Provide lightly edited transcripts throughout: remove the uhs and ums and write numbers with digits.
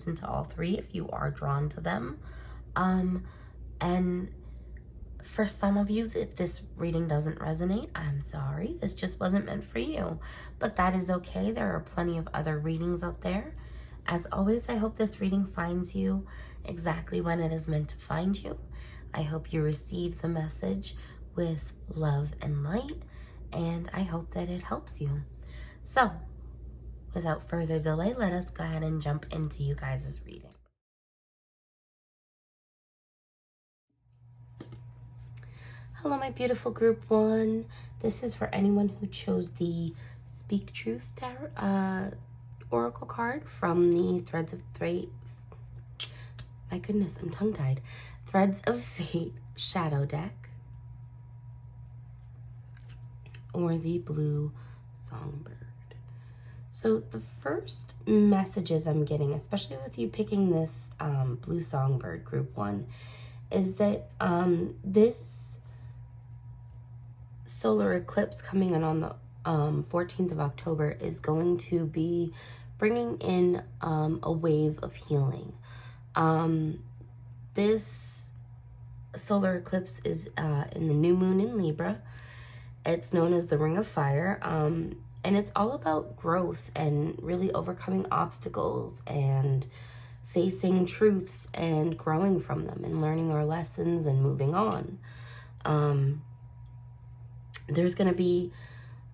listen to all three if you are drawn to them. And for some of you, if this reading doesn't resonate, I'm sorry. This just wasn't meant for you. But that is okay. There are plenty of other readings out there. As always, I hope this reading finds you exactly when it is meant to find you. I hope you receive the message with love and light, and I hope that it helps you. So, without further delay, let us go ahead and jump into you guys' reading. Hello, my beautiful group one. This is for anyone who chose the Speak Truth Tarot, Oracle card from the Threads of Fate. My goodness, I'm tongue-tied. Threads of Fate Shadow deck, or the Blue Songbird. So the first messages I'm getting, especially with you picking this Blue Songbird group one, is that this solar eclipse coming in on the 14th of October is going to be bringing in a wave of healing. This solar eclipse is in the new moon in Libra. It's known as the Ring of Fire, and it's all about growth and really overcoming obstacles and facing truths and growing from them and learning our lessons and moving on. There's going to be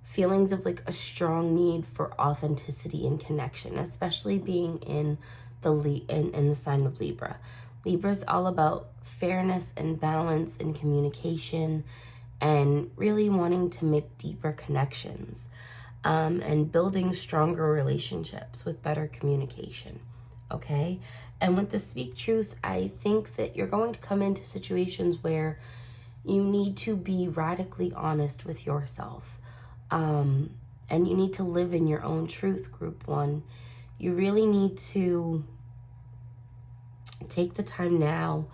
feelings of like a strong need for authenticity and connection, especially being in the sign of Libra. Libra is all about fairness and balance and communication and really wanting to make deeper connections and building stronger relationships with better communication, okay? And with the Speak Truth, I think that you're going to come into situations where you need to be radically honest with yourself. And you need to live in your own truth, group one. You really need to take the time now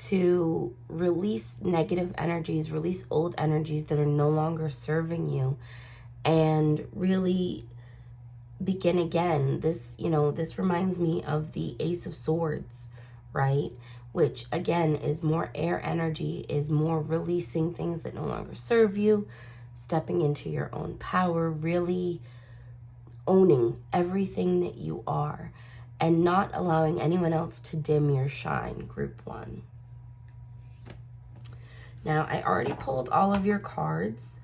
to release negative energies, release old energies that are no longer serving you, and really begin again. This reminds me of the Ace of Swords, right? Which again is more air energy, is more releasing things that no longer serve you, stepping into your own power, really owning everything that you are and not allowing anyone else to dim your shine, group one. Now, I already pulled all of your cards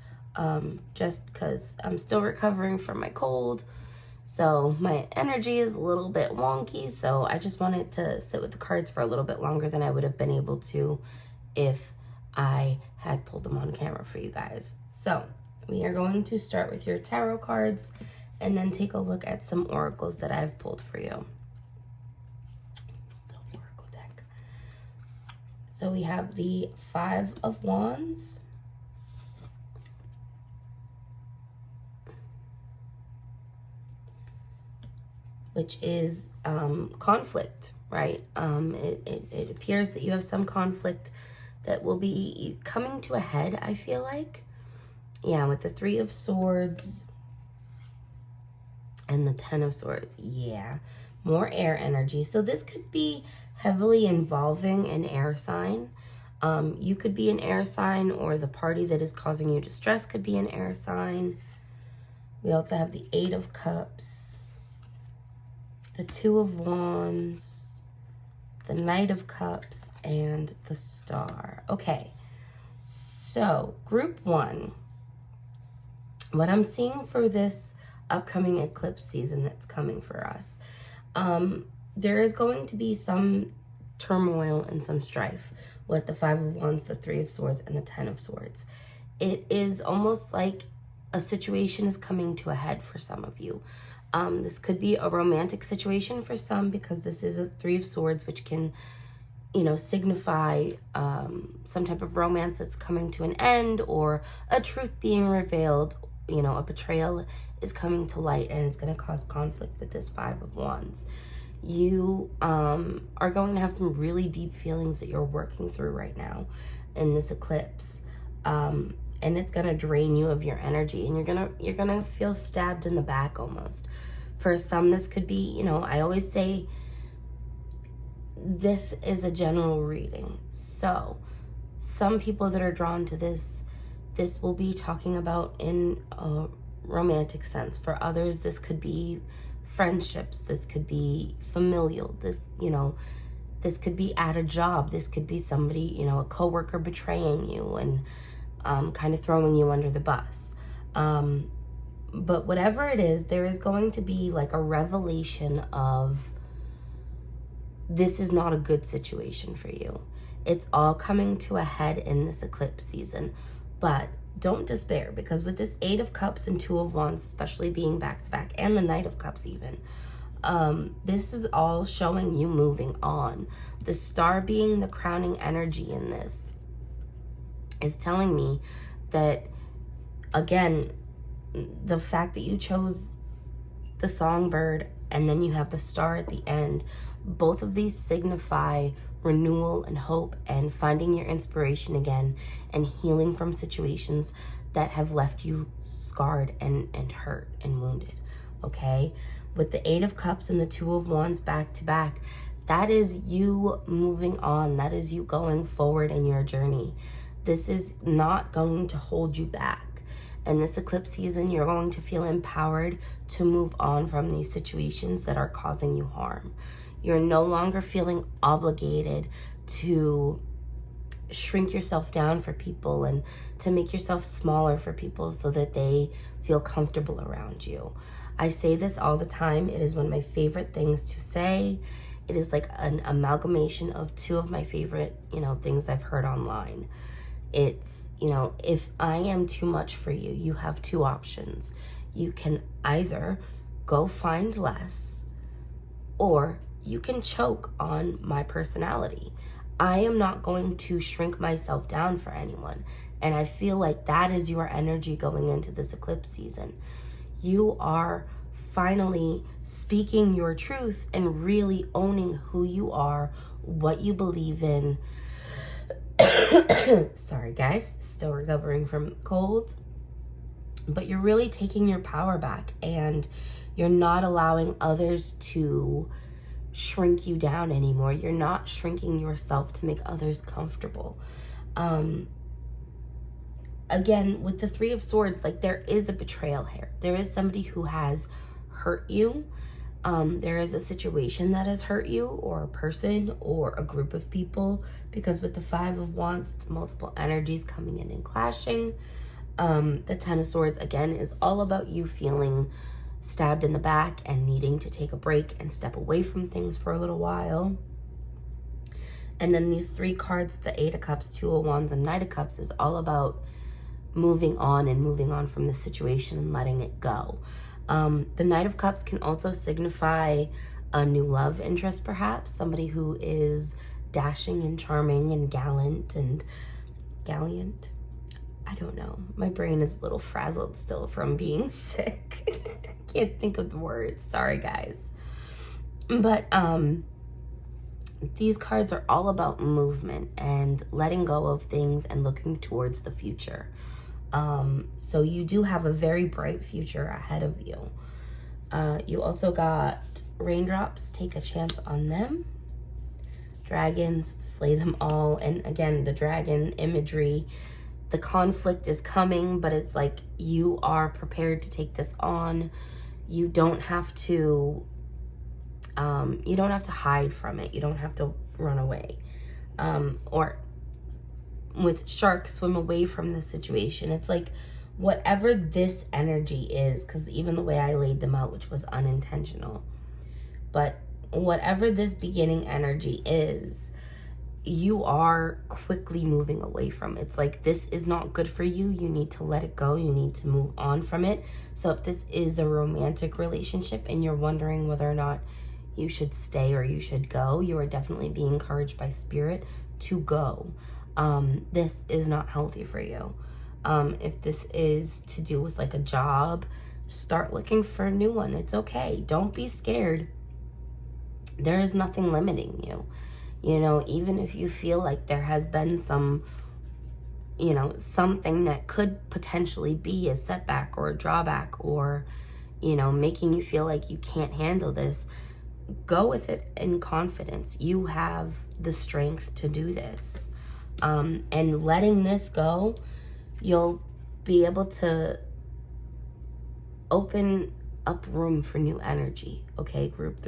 just because I'm still recovering from my cold. So my energy is a little bit wonky. So I just wanted to sit with the cards for a little bit longer than I would have been able to if I had pulled them on camera for you guys. So we are going to start with your tarot cards and then take a look at some oracles that I've pulled for you. The oracle deck. So we have the Five of Wands, which is conflict, right? It appears that you have some conflict that will be coming to a head, I feel like. Yeah, with the Three of Swords and the Ten of Swords. Yeah, more air energy. So this could be heavily involving an air sign. You could be an air sign, or the party that is causing you distress could be an air sign. We also have the Eight of Cups, the Two of Wands, the Knight of Cups, and the Star. Okay, so group one, what I'm seeing for this upcoming eclipse season that's coming for us, there is going to be some turmoil and some strife with the Five of Wands, the Three of Swords, and the Ten of Swords. It is almost like a situation is coming to a head for some of you. This could be a romantic situation for some, because this is a Three of Swords, which can, signify some type of romance that's coming to an end, or a truth being revealed. A betrayal is coming to light, and it's going to cause conflict with this Five of Wands. You are going to have some really deep feelings that you're working through right now in this eclipse. And it's going to drain you of your energy, and you're going to feel stabbed in the back almost. For some, this could be, I always say this is a general reading. So some people that are drawn to this will be talking about in a romantic sense. For others, this could be friendships. This could be familial. This could be at a job. This could be somebody, a coworker betraying you and kind of throwing you under the bus. But whatever it is, there is going to be like a revelation of this is not a good situation for you. It's all coming to a head in this eclipse season. But don't despair, because with this 8 of Cups and 2 of Wands, especially being back to back, and the Knight of Cups even, this is all showing you moving on. The star being the crowning energy in this is telling me that, again, the fact that you chose the songbird and then you have the star at the end, both of these signify renewal and hope and finding your inspiration again and healing from situations that have left you scarred and hurt and wounded, okay? With the 8 of Cups and the 2 of Wands back to back, that is you moving on. That is you going forward in your journey. This is not going to hold you back. And this eclipse season, you're going to feel empowered to move on from these situations that are causing you harm. You're no longer feeling obligated to shrink yourself down for people and to make yourself smaller for people so that they feel comfortable around you. I say this all the time. It is one of my favorite things to say. It is like an amalgamation of 2 of my favorite, things I've heard online. It's, if I am too much for you, you have 2 options. You can either go find less, or you can choke on my personality. I am not going to shrink myself down for anyone. And I feel like that is your energy going into this eclipse season. You are finally speaking your truth and really owning who you are, what you believe in. Sorry guys, still recovering from cold. But you're really taking your power back and you're not allowing others to shrink you down anymore. You're not shrinking yourself to make others comfortable. Again, with the 3 of Swords, like, there is a betrayal here. There is somebody who has hurt you. There is a situation that has hurt you, or a person, or a group of people, because with the 5 of Wands, it's multiple energies coming in and clashing. The 10 of Swords, again, is all about you feeling stabbed in the back and needing to take a break and step away from things for a little while. And then these 3 cards, the 8 of Cups, 2 of Wands, and Knight of Cups, is all about moving on from the situation and letting it go. The Knight of Cups can also signify a new love interest, perhaps. Somebody who is dashing and charming and gallant. I don't know. My brain is a little frazzled still from being sick. I can't think of the words. Sorry, guys. But these cards are all about movement and letting go of things and looking towards the future. So you do have a very bright future ahead of you. You also got raindrops, take a chance on them. Dragons, slay them all. And again, the dragon imagery, the conflict is coming, but it's like you are prepared to take this on. You don't have to hide from it. You don't have to run away. Or with sharks, swim away from the situation. It's like whatever this energy is, because even the way I laid them out, which was unintentional, but whatever this beginning energy is, you are quickly moving away from. It's like, this is not good for you. You need to let it go. You need to move on from it. So if this is a romantic relationship and you're wondering whether or not you should stay or you should go, you are definitely being encouraged by spirit to go. This is not healthy for you. If this is to do with like a job, start looking for a new one. It's okay. Don't be scared. There is nothing limiting you. Even if you feel like there has been some, something that could potentially be a setback or a drawback or, making you feel like you can't handle this, go with it in confidence. You have the strength to do this. And letting this go, you'll be able to open up room for new energy. Okay, group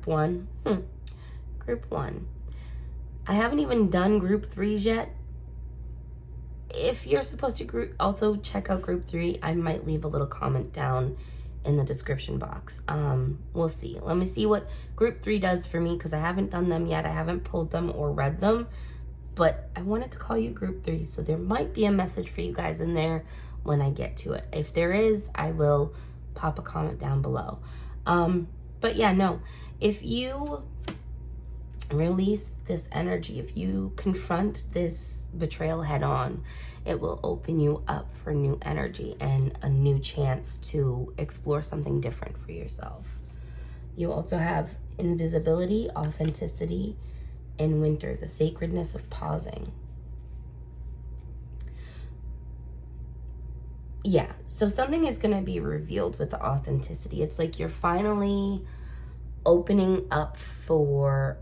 1. Group 1. I haven't even done group 3s yet. If you're supposed to also check out group 3, I might leave a little comment down in the description box. We'll see. Let me see what group 3 does for me, because I haven't done them yet. I haven't pulled them or read them, but I wanted to call you group 3, so there might be a message for you guys in there when I get to it. If there is, I will pop a comment down below. But yeah, no, if you release this energy, if you confront this betrayal head on, it will open you up for new energy and a new chance to explore something different for yourself. You also have invisibility, authenticity, and winter, the sacredness of pausing. Yeah, so something is going to be revealed with the authenticity. It's like you're finally opening up for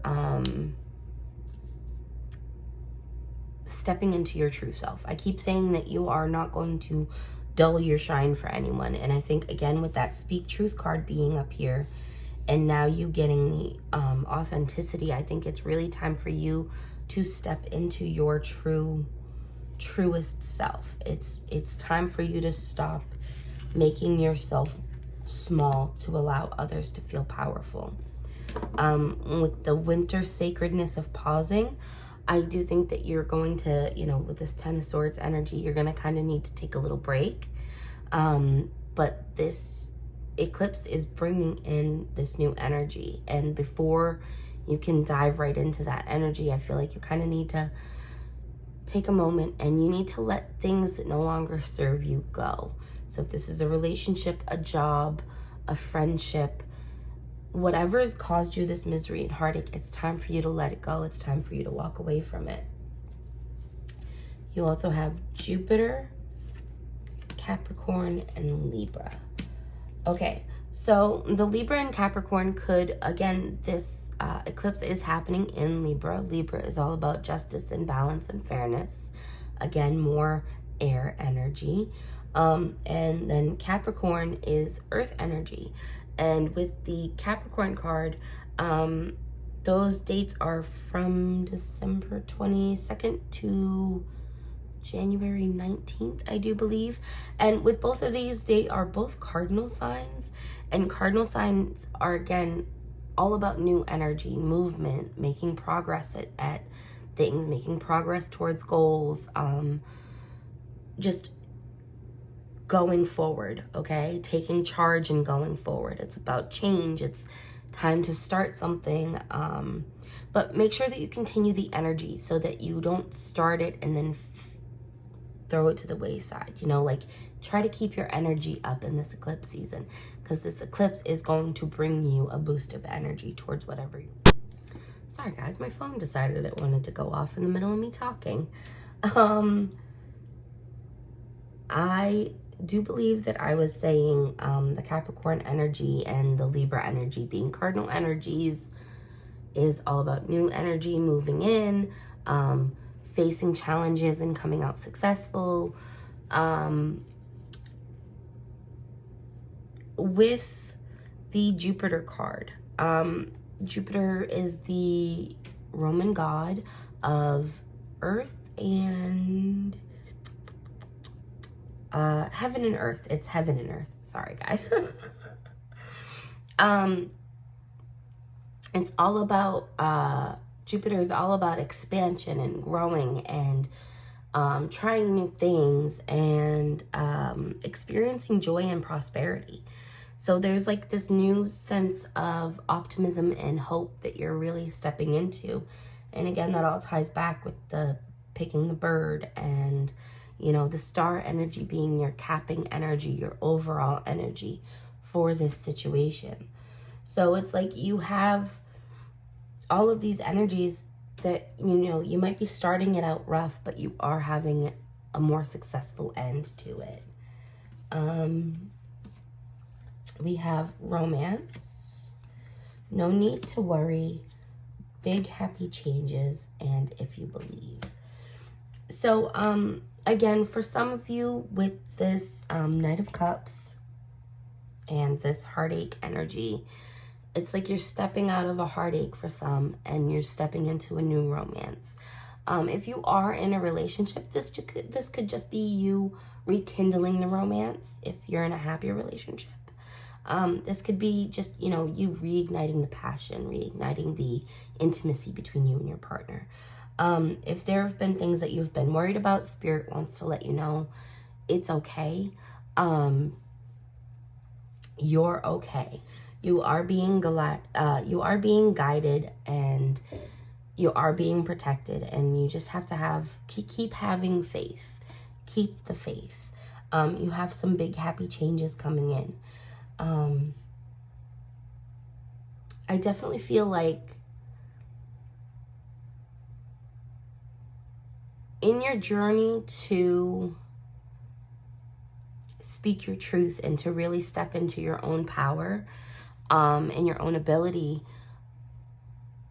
stepping into your true self. I keep saying that you are not going to dull your shine for anyone. And I think, again, with that Speak Truth card being up here, and now you getting the authenticity, I think it's really time for you to step into your truest self. It's time for you to stop making yourself small to allow others to feel powerful. With the winter sacredness of pausing, I do think that you're going to, with this Ten of Swords energy, you're going to kind of need to take a little break. But this eclipse is bringing in this new energy. And before you can dive right into that energy, I feel like you kind of need to take a moment and you need to let things that no longer serve you go. So if this is a relationship, a job, a friendship, whatever has caused you this misery and heartache, it's time for you to let it go. It's time for you to walk away from it. You also have Jupiter, Capricorn, and Libra. Okay, so the Libra and Capricorn could, again, this eclipse is happening in Libra. Libra is all about justice and balance and fairness. Again, more air energy. And then Capricorn is earth energy. And with the Capricorn card, those dates are from December 22nd to January 19th, I do believe. And with both of these, they are both cardinal signs. And cardinal signs are, again, all about new energy, movement, making progress at things, making progress towards goals, just going forward, okay? Taking charge and going forward. It's about change. It's time to start something. But make sure that you continue the energy so that you don't start it and then throw it to the wayside. Try to keep your energy up in this eclipse season, because this eclipse is going to bring you a boost of energy towards whatever you... Sorry guys, my phone decided it wanted to go off in the middle of me talking. I do believe that I was saying the Capricorn energy and the Libra energy being cardinal energies is all about new energy, moving in, facing challenges and coming out successful. With the Jupiter card, Jupiter is the Roman god of earth and heaven and earth. It's heaven and earth. Sorry, guys. It's all about, Jupiter is all about expansion and growing and trying new things and experiencing joy and prosperity. So there's like this new sense of optimism and hope that you're really stepping into. And again, that all ties back with the picking the bird and, the star energy being your capping energy, your overall energy for this situation. So it's like you have all of these energies that, you might be starting it out rough, but you are having a more successful end to it. We have romance, No need to worry. Big happy changes, and if you believe. So, again, for some of you with this Knight of Cups and this heartache energy, it's like you're stepping out of a heartache for some, and you're stepping into a new romance. If you are in a relationship, this could just be you rekindling the romance. If you're in a happier relationship, this could be just, you know, you reigniting the passion, reigniting the intimacy between you and your partner. If there have been things that you've been worried about, Spirit wants to let you know it's okay. You're okay. You are being guided, and you are being protected, and you just have to keep having faith. Keep the faith. You have some big happy changes coming in. I definitely feel like in your journey to speak your truth and to really step into your own power, and your own ability,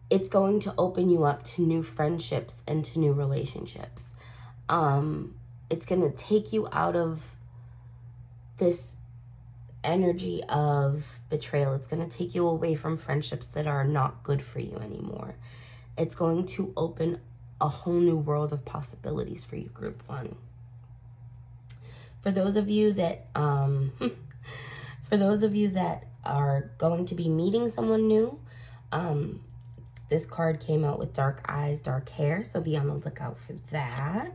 it's going to open you up to new friendships and to new relationships. It's going to take you out of this energy of betrayal. It's going to take you away from friendships that are not good for you anymore. It's going to open a whole new world of possibilities for you, Group 1. For those of you that are going to be meeting someone new, this card came out with dark eyes, dark hair, so be on the lookout for that.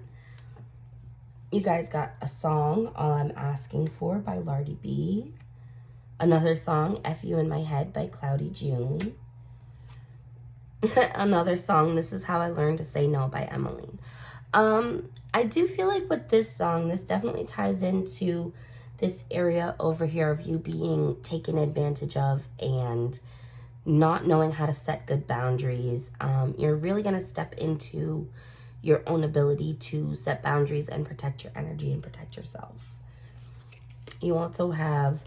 You guys got a song, All I'm Asking For by Lardy B. Another song, F You in My Head by Cloudy June. Another song, This Is How I Learned to Say No by Emmeline. I do feel like with this song, this definitely ties into this area over here of you being taken advantage of and not knowing how to set good boundaries. You're really going to step into your own ability to set boundaries and protect your energy and protect yourself. You also have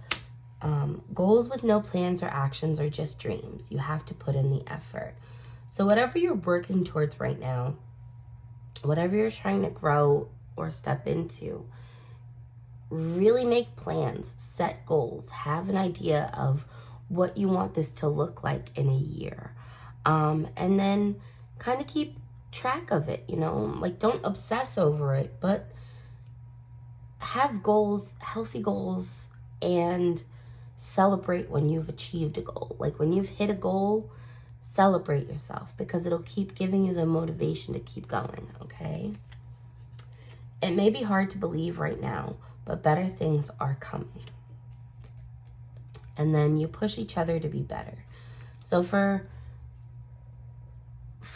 goals with no plans or actions or just dreams. You have to put in the effort. So whatever you're working towards right now, whatever you're trying to grow or step into, really make plans, set goals, have an idea of what you want this to look like in a year. And then kind of keep track of it, you know, like don't obsess over it, but have goals, healthy goals, and celebrate when you've achieved a goal. Like when you've hit a goal, celebrate yourself, because it'll keep giving you the motivation to keep going, okay? It may be hard to believe right now, but better things are coming. And then you push each other to be better. So for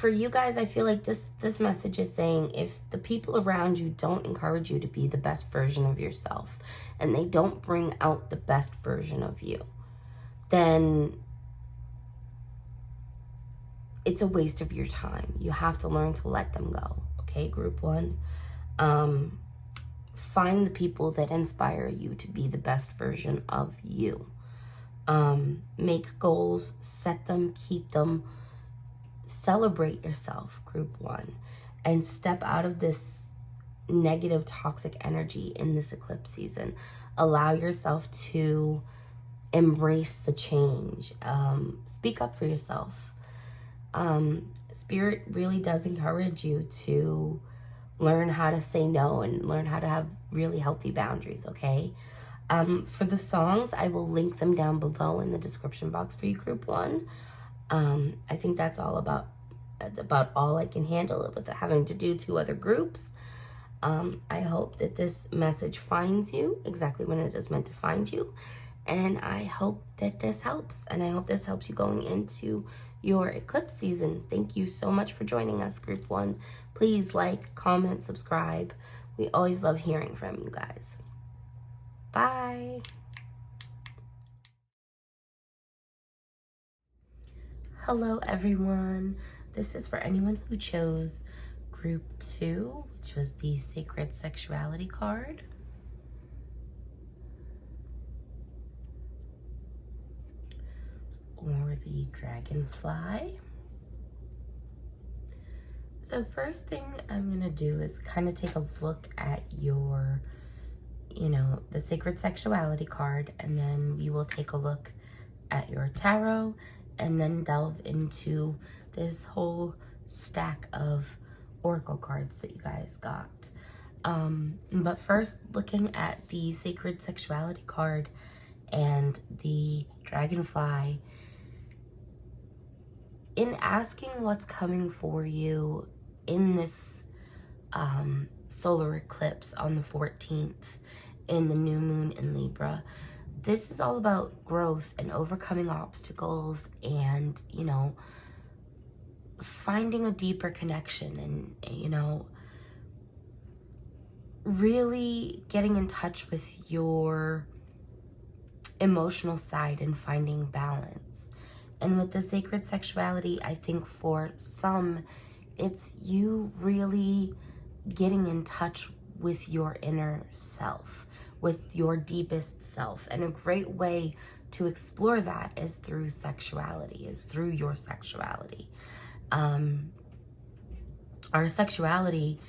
you guys, I feel like this message is saying if the people around you don't encourage you to be the best version of yourself, and they don't bring out the best version of you, then it's a waste of your time. You have to learn to let them go, okay, Group 1? Find the people that inspire you to be the best version of you. Make goals, set them, keep them, celebrate yourself, Group 1, and step out of this negative, toxic energy in this eclipse season. Allow yourself to embrace the change. Speak up for yourself. Spirit really does encourage you to learn how to say no and learn how to have really healthy boundaries, okay? For the songs, I will link them down below in the description box for you, Group 1. I think that's about all I can handle with having to do 2 other groups. I hope that this message finds you exactly when it is meant to find you. And I hope that this helps. And I hope this helps you going into your eclipse season. Thank you so much for joining us, Group 1. Please like, comment, subscribe. We always love hearing from you guys. Bye. Hello, everyone. This is for anyone who chose Group 2, which was the Sacred Sexuality card. or the Dragonfly. So first thing I'm gonna do is kind of take a look at your, the Sacred Sexuality card, and then we will take a look at your tarot and then delve into this whole stack of oracle cards that you guys got. But first, looking at the Sacred Sexuality card and the Dragonfly, in asking what's coming for you in this solar eclipse on the 14th in the new moon in Libra, this is all about growth and overcoming obstacles and, finding a deeper connection and, really getting in touch with your emotional side and finding balance. And with the Sacred Sexuality, I think for some, it's you really getting in touch with your inner self, with your deepest self. And a great way to explore that is through sexuality, is through your sexuality. Our sexuality,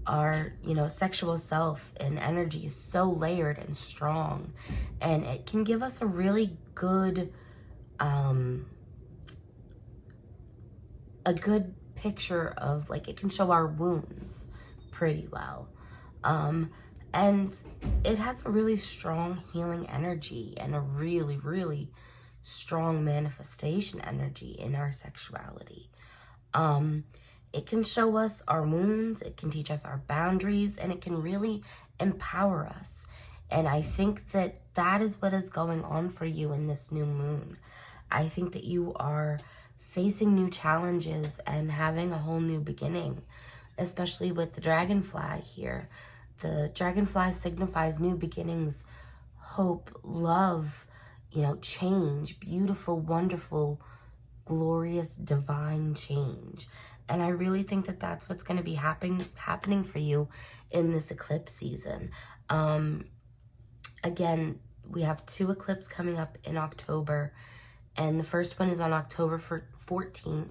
our sexual self and energy is so layered and strong, and it can give us a really good picture of, like, it can show our wounds pretty well, and it has a really strong healing energy and a really, really strong manifestation energy in our sexuality. It can show us our wounds, it can teach us our boundaries, and it can really empower us. And I think that that is what is going on for you in this new moon. I think that you are facing new challenges and having a whole new beginning, especially with the Dragonfly here. The Dragonfly signifies new beginnings, hope, love, change, beautiful, wonderful, glorious, divine change. And I really think that that's what's going to be happening for you in this eclipse season. Again, we have 2 eclipses coming up in October, and the first one is on October 14th.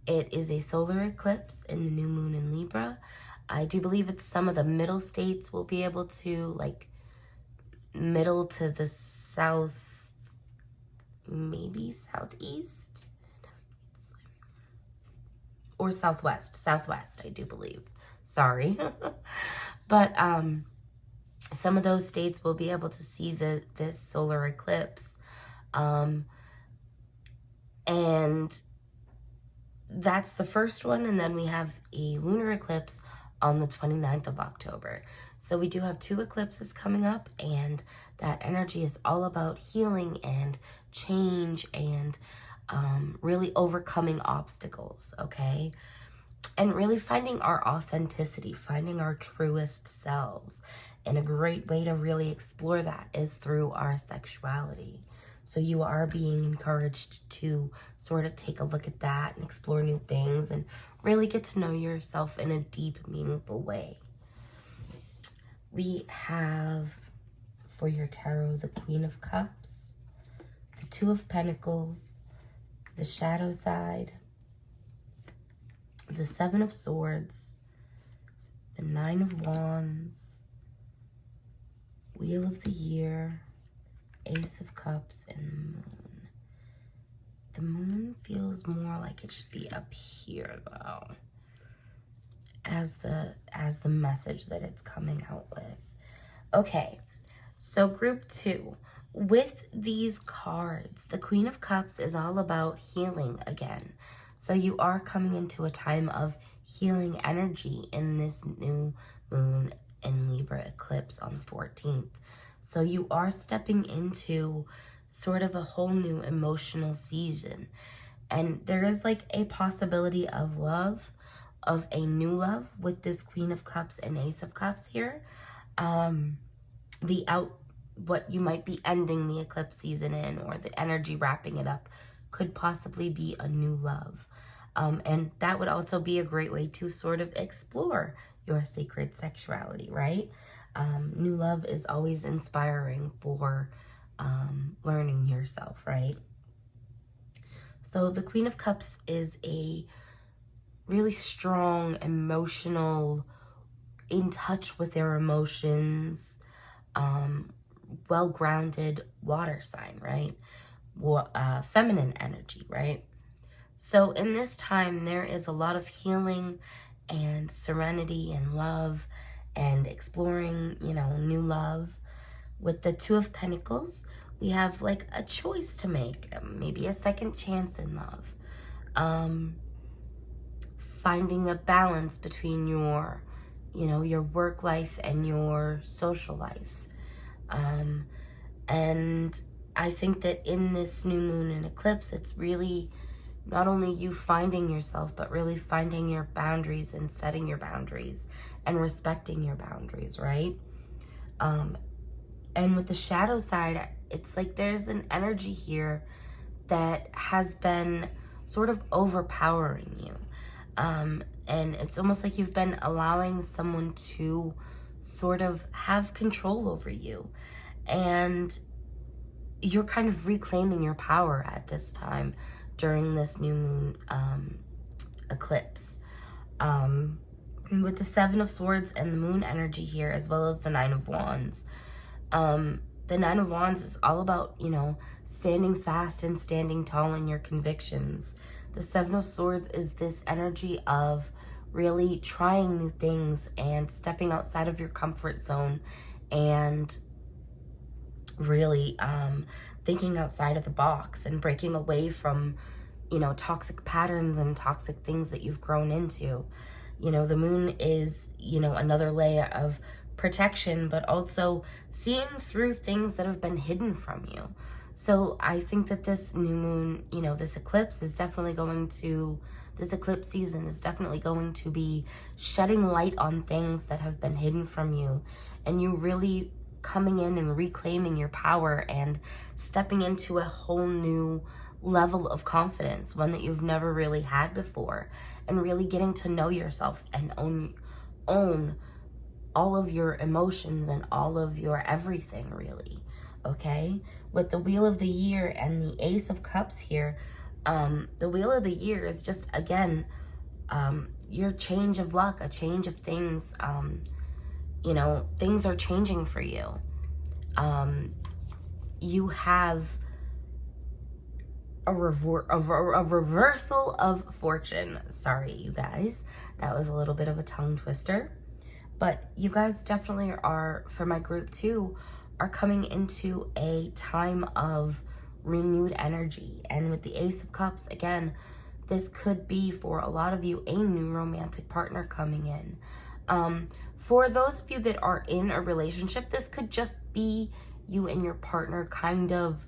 It is a solar eclipse in the new moon in Libra. I do believe it's some of the middle states will be able to, like, middle to the south, maybe southeast or southwest, I do believe. Sorry. But some of those states will be able to see this solar eclipse. And that's the first one. And then we have a lunar eclipse on the 29th of October. So we do have 2 eclipses coming up, and that energy is all about healing and change and really overcoming obstacles, okay? And really finding our authenticity, finding our truest selves. And a great way to really explore that is through our sexuality. So you are being encouraged to sort of take a look at that and explore new things and really get to know yourself in a deep, meaningful way. We have, for your tarot, the Queen of Cups, the Two of Pentacles, the Shadow Side, the Seven of Swords, the Nine of Wands, Wheel of the Year, Ace of Cups, and the Moon. The Moon feels more like it should be up here, though, as the message that it's coming out with. Okay, so group 2. With these cards, the Queen of Cups is all about healing again. So you are coming into a time of healing energy in this new moon in Libra eclipse on the 14th. So you are stepping into sort of a whole new emotional season. And there is like a possibility of love, of a new love with this Queen of Cups and Ace of Cups here. What you might be ending the eclipse season in, or the energy wrapping it up, could possibly be a new love. And that would also be a great way to sort of explore your sacred sexuality, right? New love is always inspiring for learning yourself, right? So the Queen of Cups is a really strong, emotional, in touch with their emotions, well-grounded water sign, right? Feminine energy, right? So in this time, there is a lot of healing and serenity and love and exploring, new love. With the Two of Pentacles, we have like a choice to make, maybe a second chance in love. Finding a balance between your, your work life and your social life. And I think that in this new moon and eclipse, it's really not only you finding yourself, but really finding your boundaries and setting your boundaries and respecting your boundaries, right? And with the shadow side, it's like there's an energy here that has been sort of overpowering you. And it's almost like you've been allowing someone to sort of have control over you. And you're kind of reclaiming your power at this time during this new moon eclipse. With the Seven of Swords and the moon energy here, as well as the Nine of Wands. The Nine of Wands is all about, standing fast and standing tall in your convictions. The Seven of Swords is this energy of really trying new things and stepping outside of your comfort zone and really thinking outside of the box and breaking away from, toxic patterns and toxic things that you've grown into. The moon is, another layer of protection, but also seeing through things that have been hidden from you. So I think that this new moon, this eclipse is definitely this eclipse season is definitely going to be shedding light on things that have been hidden from you, and you really coming in and reclaiming your power and stepping into a whole new level of confidence, one that you've never really had before, and really getting to know yourself and own all of your emotions and all of your everything, really. Okay, with the Wheel of the Year and the Ace of Cups here, the Wheel of the Year is just, again, your change of luck, a change of things. Things are changing for you. You have a reversal of fortune. Sorry, you guys. That was a little bit of a tongue twister. But you guys definitely are, for my group too, are coming into a time of renewed energy. And with the Ace of Cups, again, this could be for a lot of you a new romantic partner coming in. For those of you that are in a relationship, this could just be you and your partner kind of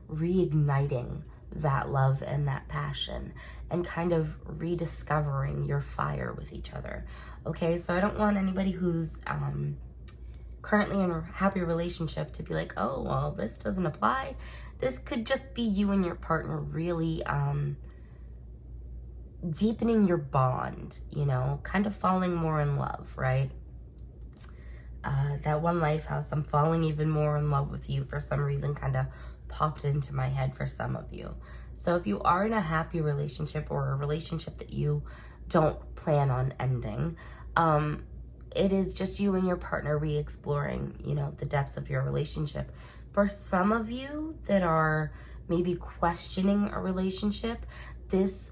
reigniting that love and that passion and kind of rediscovering your fire with each other. Okay, so I don't want anybody who's currently in a happy relationship to be like, oh, well, this doesn't apply. This could just be you and your partner really deepening your bond, kind of falling more in love, right? That One Life House, I'm falling even more in love with you for some reason, kind of popped into my head for some of you. So if you are in a happy relationship or a relationship that you don't plan on ending, it is just you and your partner re-exploring, the depths of your relationship. For some of you that are maybe questioning a relationship, this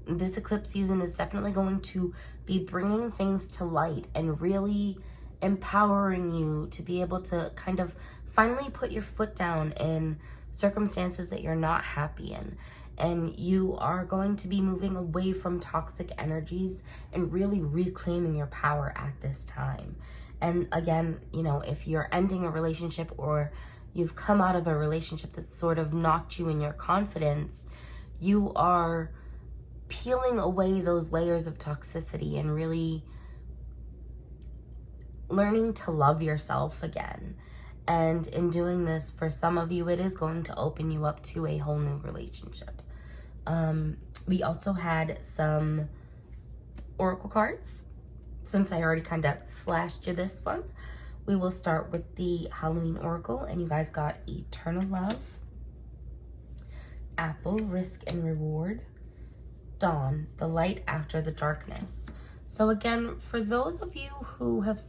eclipse season is definitely going to be bringing things to light and really empowering you to be able to kind of finally put your foot down in circumstances that you're not happy in. And you are going to be moving away from toxic energies and really reclaiming your power at this time. And again, if you're ending a relationship or you've come out of a relationship that sort of knocked you in your confidence, you are peeling away those layers of toxicity and really learning to love yourself again. And in doing this, for some of you, it is going to open you up to a whole new relationship. We also had some oracle cards. Since I already kind of flashed you this one, we will start with the Halloween oracle, and you guys got Eternal Love, Apple, risk and reward. Dawn, the light after the darkness. So again, for those of you who have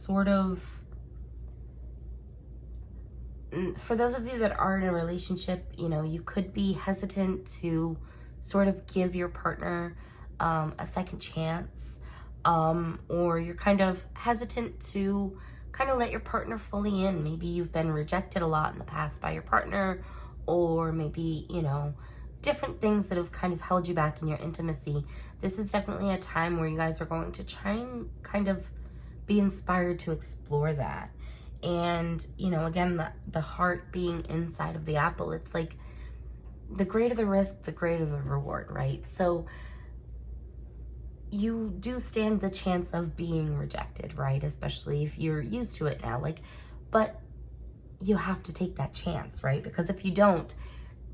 for those of you that are in a relationship, you know, you could be hesitant to sort of give your partner a second chance, or you're kind of hesitant to kind of let your partner fully in. Maybe you've been rejected a lot in the past by your partner, or maybe, you know, different things that have kind of held you back in your intimacy. This is definitely a time where you guys are going to try and kind of be inspired to explore that. And, you know, again, the heart being inside of the apple, it's like the greater the risk, the greater the reward, right? So you do stand the chance of being rejected, right? Especially if you're used to it now, like, but you have to take that chance, right? Because if you don't,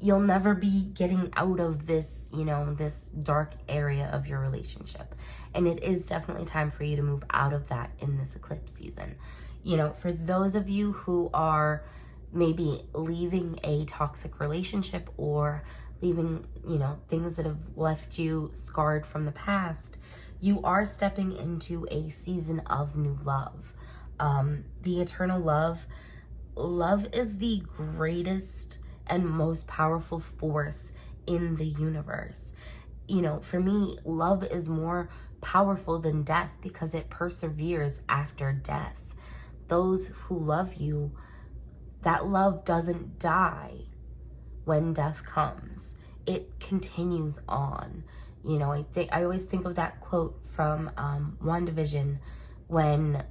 you'll never be getting out of this, you know, this dark area of your relationship. And it is definitely time for you to move out of that in this eclipse season. You know, for those of you who are maybe leaving a toxic relationship or leaving, you know, things that have left you scarred from the past, you are stepping into a season of new love. The eternal love. Love is the greatest and most powerful force in the universe. You know, for me, love is more powerful than death because it perseveres after death. Those who love you, that love doesn't die when death comes. It continues on. You know, I always think of that quote from WandaVision when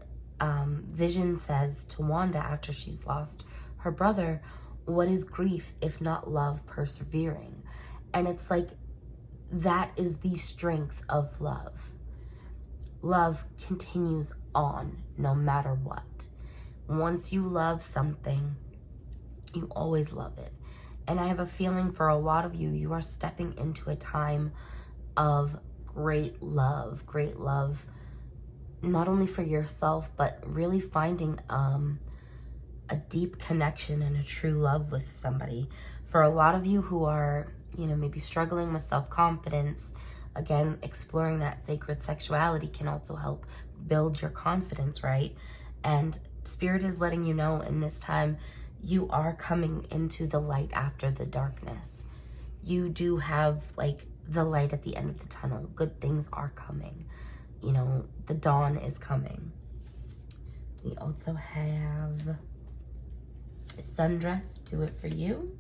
Vision says to Wanda after she's lost her brother, "What is grief if not love persevering?" And it's like, that is the strength of love. Love continues on no matter what. Once you love something, you always love it. And I have a feeling for a lot of you, you are stepping into a time of great love, not only for yourself, but really finding a deep connection and a true love with somebody. For a lot of you who are, you know, maybe struggling with self-confidence, again, exploring that sacred sexuality can also help build your confidence, right? And Spirit is letting you know in this time, you are coming into the light after the darkness. You do have like the light at the end of the tunnel. Good things are coming. You know, the dawn is coming. We also have Sundress, do it for you.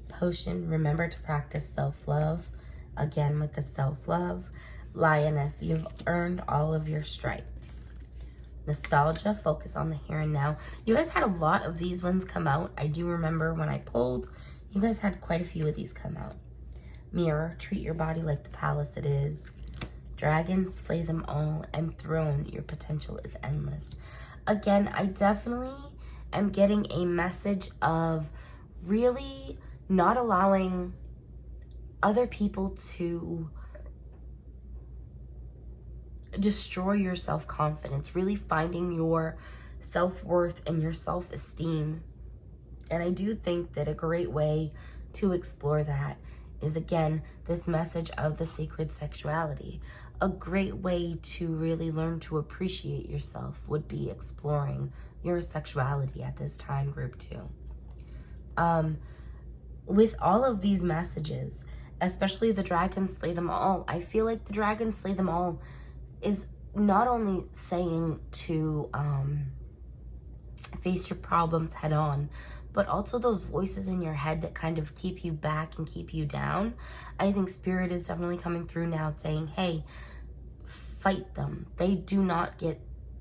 Potion, remember to practice self-love. Again, with the self-love. Lioness, you've earned all of your stripes. Nostalgia, focus on the here and now. You guys had a lot of these ones come out. I do remember when I pulled, you guys had quite a few of these come out. Mirror, treat your body like the palace it is. Dragons, slay them all. And Throne, your potential is endless. Again, I definitely am getting a message of really not allowing other people to destroy your self-confidence, really finding your self-worth and your self-esteem. And I do think that a great way to explore that is, again, this message of the sacred sexuality. A great way to really learn to appreciate yourself would be exploring your sexuality at this time, group 2. With all of these messages, especially the dragons slay them all, I feel like the dragons slay them all is not only saying to face your problems head on, but also those voices in your head that kind of keep you back and keep you down. I think Spirit is definitely coming through now saying, hey, fight them. They do not get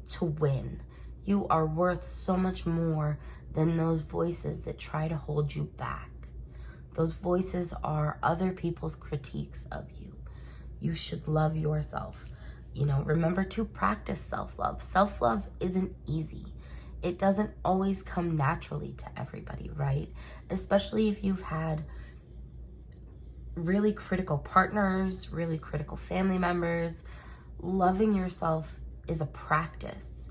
to win. You are worth so much more than those voices that try to hold you back. Those voices are other people's critiques of you. You should love yourself. You know, remember to practice self-love. Self-love isn't easy. It doesn't always come naturally to everybody, right? Especially if you've had really critical partners, really critical family members. Loving yourself is a practice,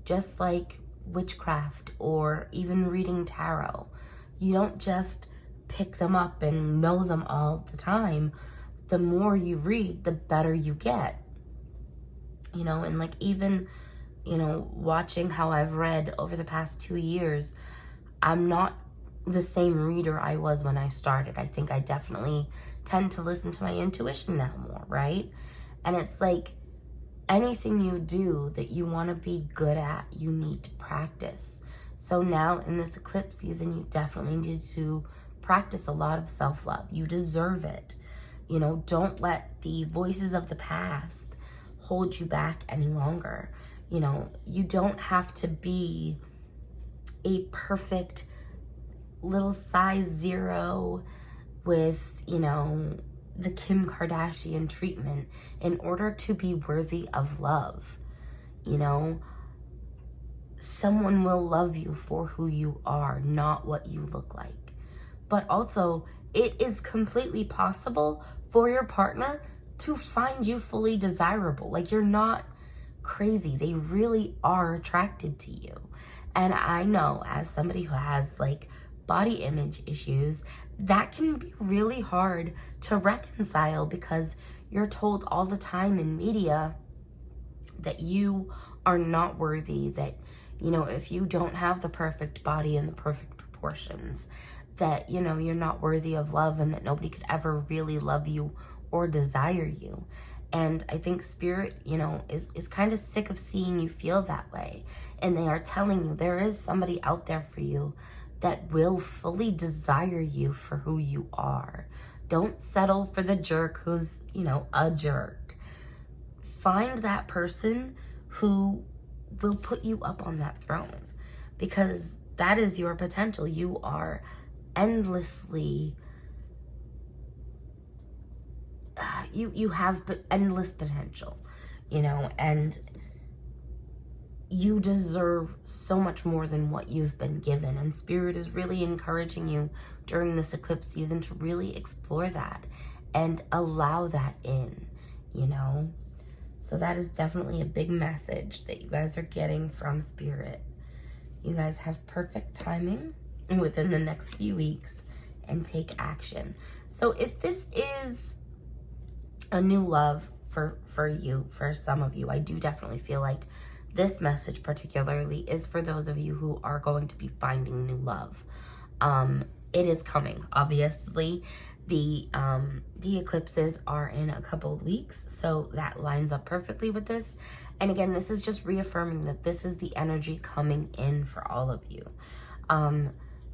just like witchcraft or even reading tarot. You don't just pick them up and know them all the time, the more you read, the better you get. You know, and like even, you know, watching how I've read over the past 2 years, I'm not the same reader I was when I started. I think I definitely tend to listen to my intuition now more, right? And it's like anything you do that you want to be good at, you need to practice. So now in this eclipse season, you definitely need to practice a lot of self-love. You deserve it. You know, don't let the voices of the past hold you back any longer. You know, you don't have to be a perfect little size 0 with, you know, the Kim Kardashian treatment in order to be worthy of love. You know, someone will love you for who you are, not what you look like. But also, it is completely possible for your partner to find you fully desirable. Like, you're not crazy. They really are attracted to you. And I know, as somebody who has like body image issues, that can be really hard to reconcile, because you're told all the time in media that you are not worthy, that, you know, if you don't have the perfect body and the perfect proportions, that, you know, you're not worthy of love, and that nobody could ever really love you or desire you. And I think Spirit, you know, is kind of sick of seeing you feel that way. And they are telling you there is somebody out there for you that will fully desire you for who you are. Don't settle for the jerk who's, you know, a jerk. Find that person who will put you up on that throne, because that is your potential. You are endlessly, you have endless potential, you know, and you deserve so much more than what you've been given. And Spirit is really encouraging you during this eclipse season to really explore that and allow that in, you know. So that is definitely a big message that you guys are getting from Spirit. You guys have perfect timing within the next few weeks, and take action. So if this is a new love for you, for some of you, I do definitely feel like this message particularly is for those of you who are going to be finding new love. It is coming, obviously. The eclipses are in a couple of weeks, so that lines up perfectly with this. And again, this is just reaffirming that this is the energy coming in for all of you.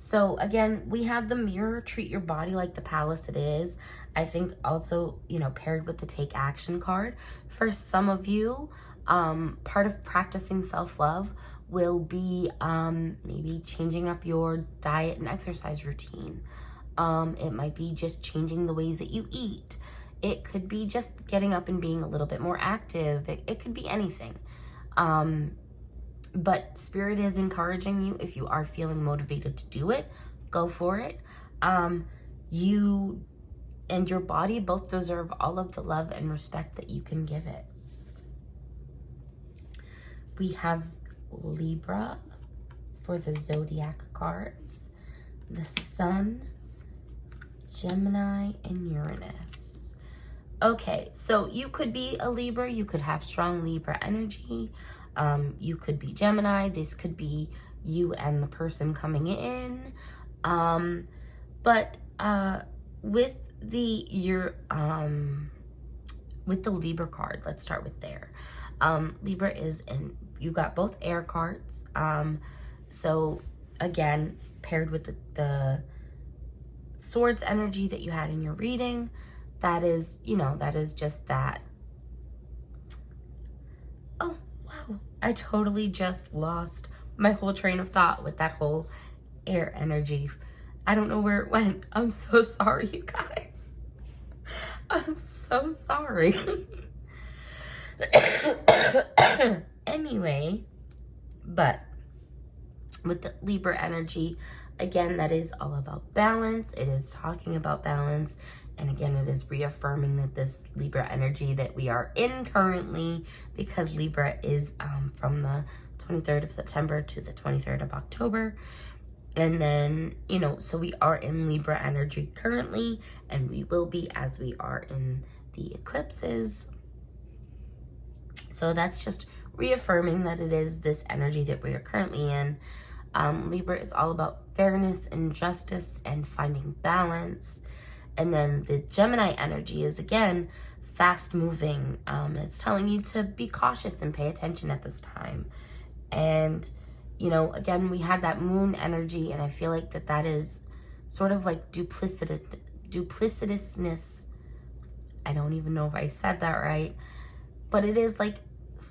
So again, we have the mirror, treat your body like the palace it is. I think also, you know, paired with the take action card. For some of you, part of practicing self-love will be maybe changing up your diet and exercise routine. It might be just changing the way that you eat. It could be just getting up and being a little bit more active. It could be anything. But Spirit is encouraging you, if you are feeling motivated to do it, go for it. You and your body both deserve all of the love and respect that you can give it. We have Libra for the zodiac cards, the Sun, Gemini, and Uranus. Okay, so you could be a Libra, you could have strong Libra energy. You could be Gemini. This could be you and the person coming in. But with the Libra card, let's start with there. Libra is in, you got both air cards. So again, paired with the Swords energy that you had in your reading, that is, you know, that is just that. Oh, wow. I totally just lost my whole train of thought with that whole air energy. I don't know where it went. I'm so sorry, you guys. I'm so sorry. Anyway, but with the Libra energy, again, that is all about balance. It is talking about balance. And again, it is reaffirming that this Libra energy that we are in currently, because Libra is from the 23rd of September to the 23rd of October, And then, you know, so we are in Libra energy currently, and we will be as we are in the eclipses. So that's just reaffirming that it is this energy that we are currently in. Libra is all about fairness and justice and finding balance. And then the Gemini energy is, again, fast moving. It's telling you to be cautious and pay attention at this time. And, you know, again, we had that moon energy, and I feel like that is sort of like duplicitousness. I don't even know if I said that right, but it is like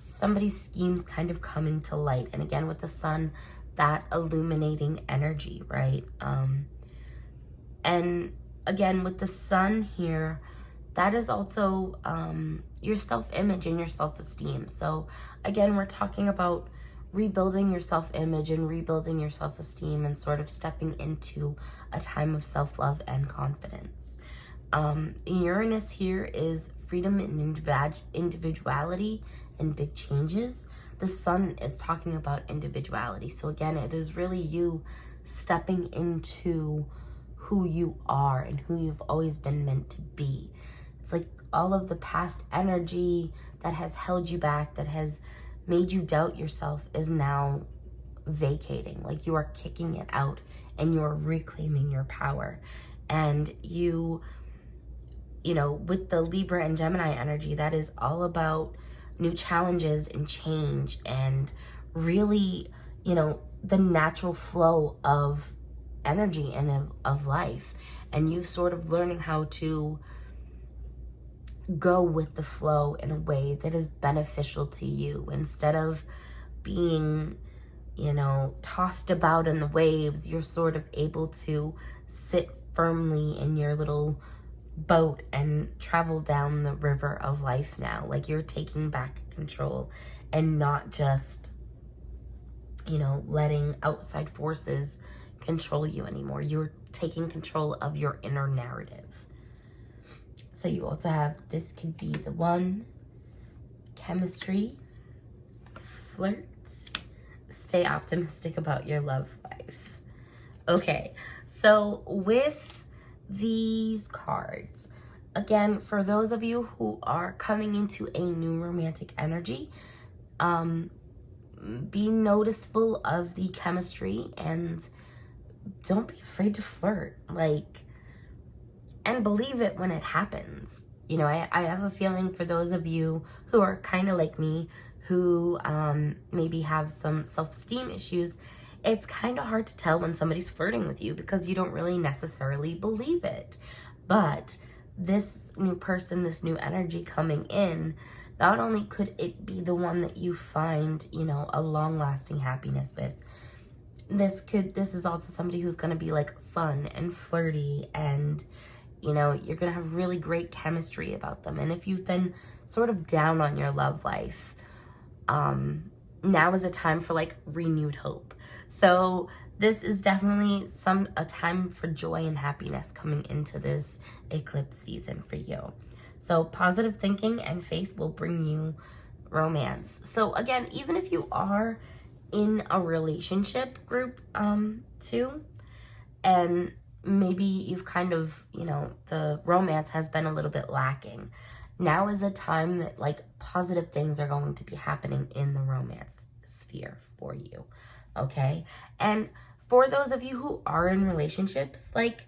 somebody's schemes kind of coming to light. And again, with the sun, that illuminating energy, right? And again, with the sun here, that is also your self-image and your self-esteem. So again, we're talking about rebuilding your self-image and rebuilding your self-esteem and sort of stepping into a time of self-love and confidence. Uranus here is freedom and individuality and big changes. The sun is talking about individuality. So again, it is really you stepping into who you are and who you've always been meant to be. It's like all of the past energy that has held you back, that has made you doubt yourself, is now vacating. Like you are kicking it out and you are reclaiming your power. And you know, with the Libra and Gemini energy, that is all about new challenges and change and really, you know, the natural flow of energy and of life. And you sort of learning how to go with the flow in a way that is beneficial to you, instead of being, you know, tossed about in the waves. You're sort of able to sit firmly in your little boat and travel down the river of life now. Like you're taking back control and not just, you know, letting outside forces control you anymore. You're taking control of your inner narrative. So you also have, this could be the one, chemistry, flirt, stay optimistic about your love life. Okay, so with these cards, again, for those of you who are coming into a new romantic energy, be noticeful of the chemistry and don't be afraid to flirt, like, and believe it when it happens. You know, I have a feeling for those of you who are kind of like me, who maybe have some self-esteem issues, it's kind of hard to tell when somebody's flirting with you because you don't really necessarily believe it. But this new person, this new energy coming in, not only could it be the one that you find, you know, a long-lasting happiness with, this is also somebody who's going to be like fun and flirty, and, you know, you're going to have really great chemistry about them. And if you've been sort of down on your love life, now is a time for like renewed hope. So this is definitely a time for joy and happiness coming into this eclipse season for you. So positive thinking and faith will bring you romance. So again, even if you are in a relationship group too, and maybe you've kind of, you know, the romance has been a little bit lacking, now is a time that like positive things are going to be happening in the romance sphere for you. Okay? And for those of you who are in relationships, like,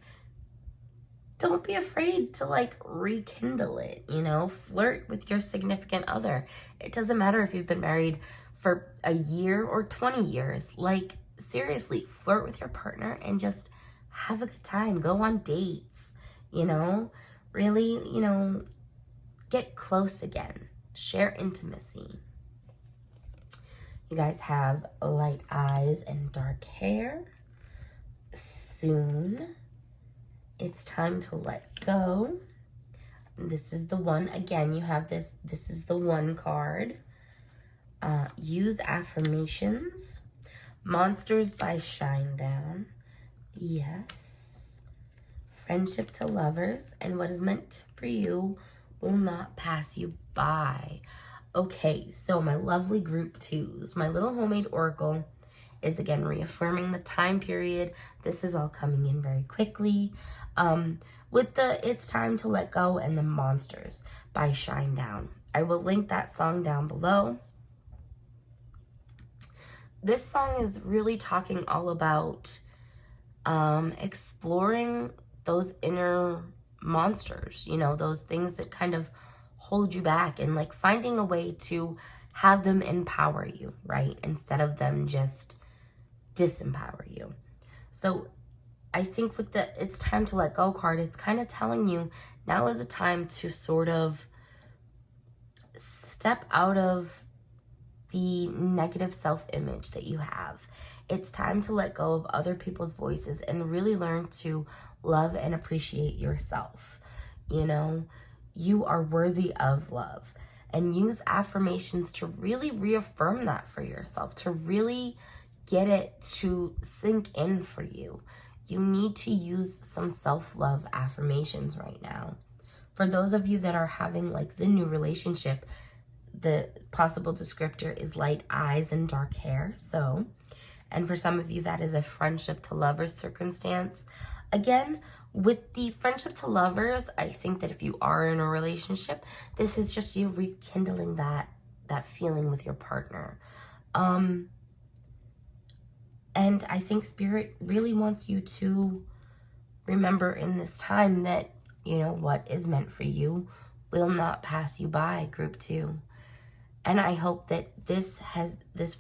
don't be afraid to like rekindle it, you know, flirt with your significant other. It doesn't matter if you've been married for a year or 20 years. Like, seriously, flirt with your partner and just have a good time. Go on dates, you know, really, you know, get close again. Share intimacy. You guys have light eyes and dark hair. Soon, it's time to let go. This is the one. Again, you have this. This is the one card. Use affirmations. Monsters by Shinedown. Yes. Friendship to lovers. And what is meant for you will not pass you by. Okay, so my lovely group twos, my little homemade oracle is again reaffirming the time period. This is all coming in very quickly. With the It's Time to Let Go and the Monsters by Shinedown. I will link that song down below. This song is really talking all about exploring those inner monsters, you know, those things that kind of hold you back, and like finding a way to have them empower you, right? Instead of them just disempower you. So I think with the It's Time to Let Go card, it's kind of telling you now is a time to sort of step out of the negative self-image that you have. It's time to let go of other people's voices and really learn to love and appreciate yourself. You know, you are worthy of love. And use affirmations to really reaffirm that for yourself, to really get it to sink in for you. You need to use some self-love affirmations right now. For those of you that are having like the new relationship, the possible descriptor is light eyes and dark hair. So, and for some of you, that is a friendship to lovers circumstance. Again, with the friendship to lovers, I think that if you are in a relationship, this is just you rekindling that feeling with your partner. And I think Spirit really wants you to remember in this time that, you know, what is meant for you will not pass you by, group 2. And I hope that this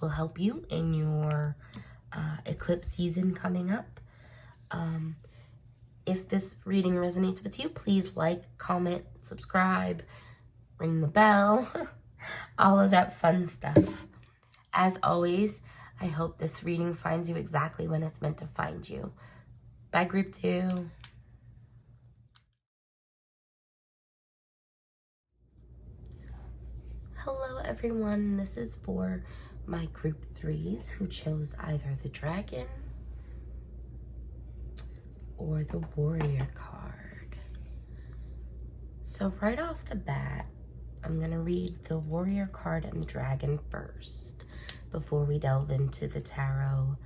will help you in your eclipse season coming up. If this reading resonates with you, please like, comment, subscribe, ring the bell, all of that fun stuff. As always, I hope this reading finds you exactly when it's meant to find you. Bye, group 2. Hello, everyone. This is for my group 3s who chose either the Dragon or the Warrior card. So right off the bat, I'm going to read the Warrior card and the Dragon first before we delve into the Tarot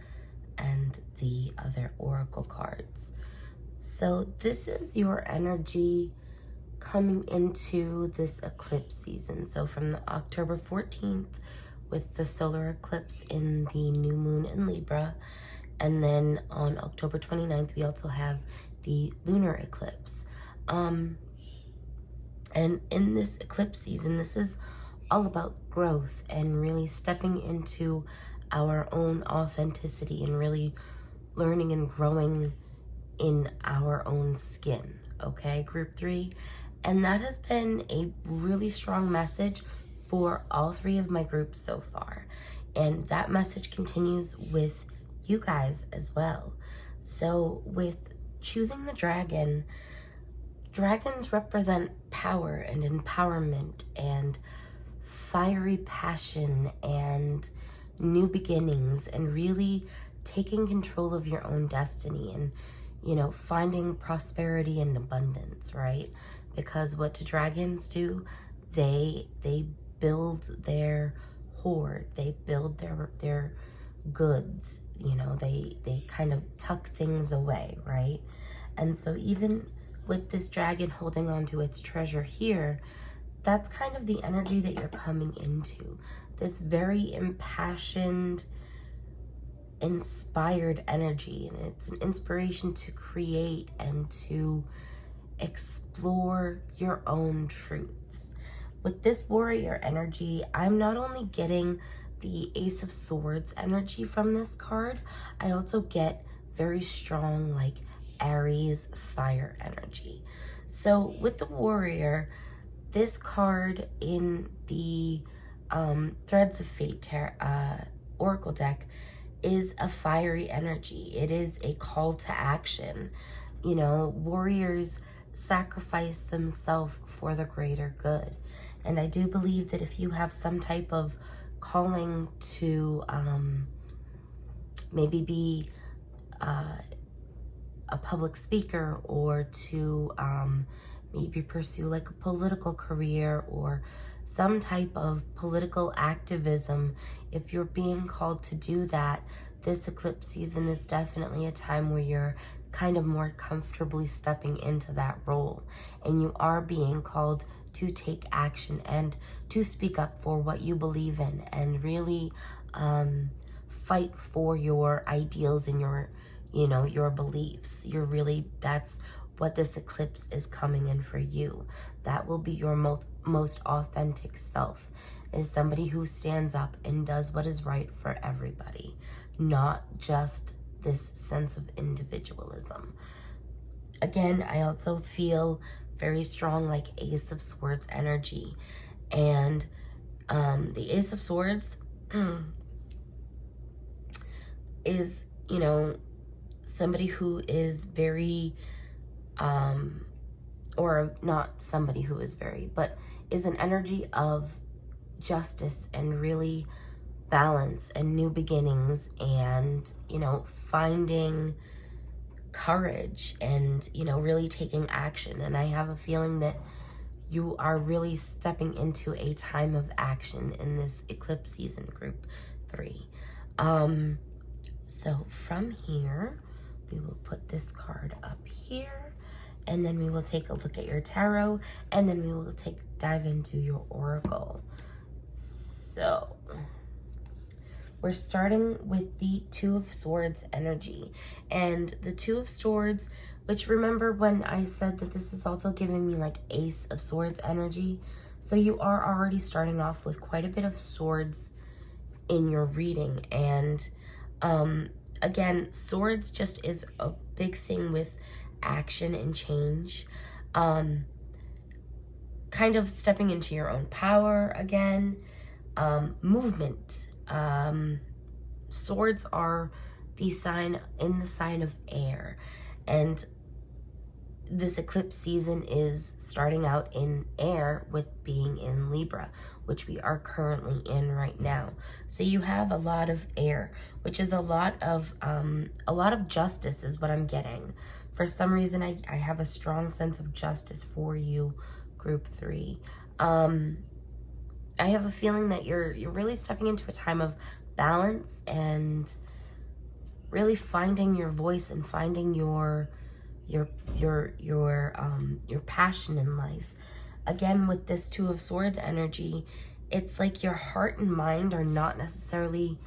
and the other Oracle cards. So this is your energy coming into this eclipse season. So from the October 14th with the solar eclipse in the new moon in Libra, and then on October 29th we also have the lunar eclipse. And in this eclipse season, this is all about growth and really stepping into our own authenticity and really learning and growing in our own skin, okay, group 3? And that has been a really strong message for all 3 of my groups so far. And that message continues with you guys as well. So with choosing the dragon, dragons represent power and empowerment and fiery passion and new beginnings and really taking control of your own destiny and, you know, finding prosperity and abundance, right? Because what do dragons do? They build their hoard, they build their goods, you know, they kind of tuck things away, right? And so even with this dragon holding on to its treasure here, that's kind of the energy that you're coming into. This very impassioned, inspired energy, and it's an inspiration to create and to explore your own truths. With this warrior energy, I'm not only getting the Ace of Swords energy from this card, I also get very strong like Aries fire energy. So with the warrior, this card in the Threads of Fate Oracle deck is a fiery energy. It is a call to action. You know, warriors sacrifice themselves for the greater good. And I do believe that if you have some type of calling to maybe be a public speaker, or to maybe pursue like a political career or some type of political activism, if you're being called to do that, this eclipse season is definitely a time where you're kind of more comfortably stepping into that role, and you are being called to take action and to speak up for what you believe in, and really fight for your ideals and your, you know, your beliefs. You're really, that's what this eclipse is coming in for you. That will be your most authentic self, is somebody who stands up and does what is right for everybody, not just this sense of individualism. Again, I also feel very strong like Ace of Swords energy, and the Ace of Swords is, you know, somebody who is very or not somebody who is very, but is an energy of justice and really balance and new beginnings, and, you know, finding courage and, you know, really taking action. And I have a feeling that you are really stepping into a time of action in this eclipse season, group 3. So from here, we will put this card up here, and then we will take a look at your tarot, and then we will dive into your oracle. So we're starting with the Two of Swords energy, and the Two of Swords, which, remember when I said that this is also giving me like Ace of Swords energy, so you are already starting off with quite a bit of swords in your reading. And again, swords just is a big thing with action and change, kind of stepping into your own power again, movement. Swords are the sign of air, and this eclipse season is starting out in air with being in Libra, which we are currently in right now. So you have a lot of air, which is a lot of justice is what I'm getting. For some reason, I have a strong sense of justice for you, group 3. I have a feeling that you're really stepping into a time of balance and really finding your voice and finding your passion in life. Again, with this Two of Swords energy, it's like your heart and mind are not necessarily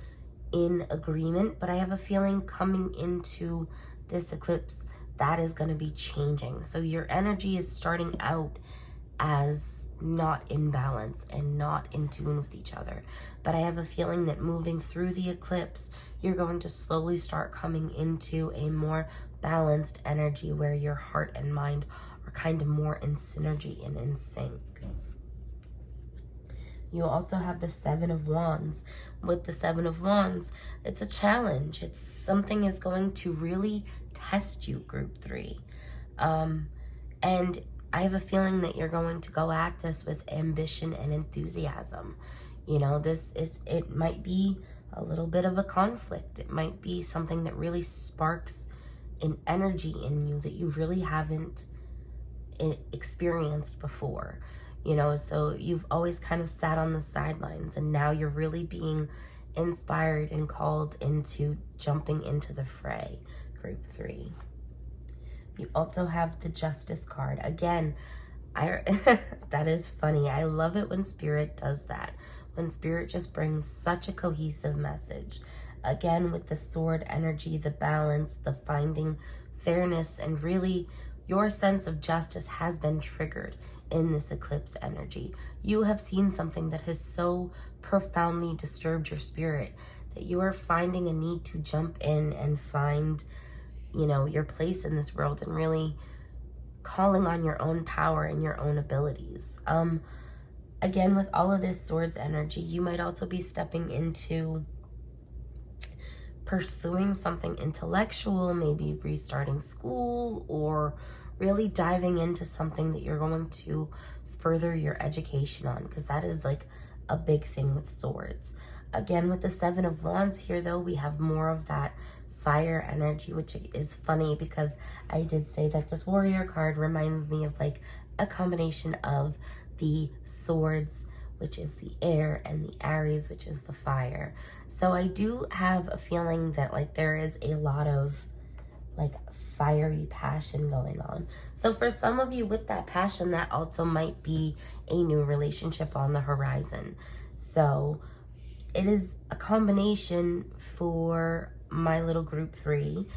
in agreement, but I have a feeling coming into this eclipse that is going to be changing. So your energy is starting out as not in balance and not in tune with each other, but I have a feeling that moving through the eclipse, you're going to slowly start coming into a more balanced energy where your heart and mind are kind of more in synergy and in sync. You also have the Seven of Wands. With the Seven of Wands, it's a challenge. It's something is going to really test you, group 3. And I have a feeling that you're going to go at this with ambition and enthusiasm. You know, it might be a little bit of a conflict. It might be something that really sparks an energy in you that you really haven't experienced before. You know, so you've always kind of sat on the sidelines, and now you're really being inspired and called into jumping into the fray, group 3. You also have the Justice card. Again, that is funny. I love it when Spirit does that. When Spirit just brings such a cohesive message. Again, with the sword energy, the balance, the finding fairness, and really your sense of justice has been triggered in this eclipse energy. You have seen something that has so profoundly disturbed your spirit that you are finding a need to jump in and find, you know, your place in this world, and really calling on your own power and your own abilities. Again, with all of this swords energy, you might also be stepping into pursuing something intellectual, maybe restarting school, or really diving into something that you're going to further your education on, because that is like a big thing with swords. Again, with the Seven of Wands here, though, we have more of that fire energy, which is funny because I did say that this warrior card reminds me of like a combination of the swords which is the air, and the Aries, which is the fire. So I do have a feeling that like there is a lot of like fiery passion going on. So for some of you with that passion, that also might be a new relationship on the horizon. So it is a combination for my little group 3,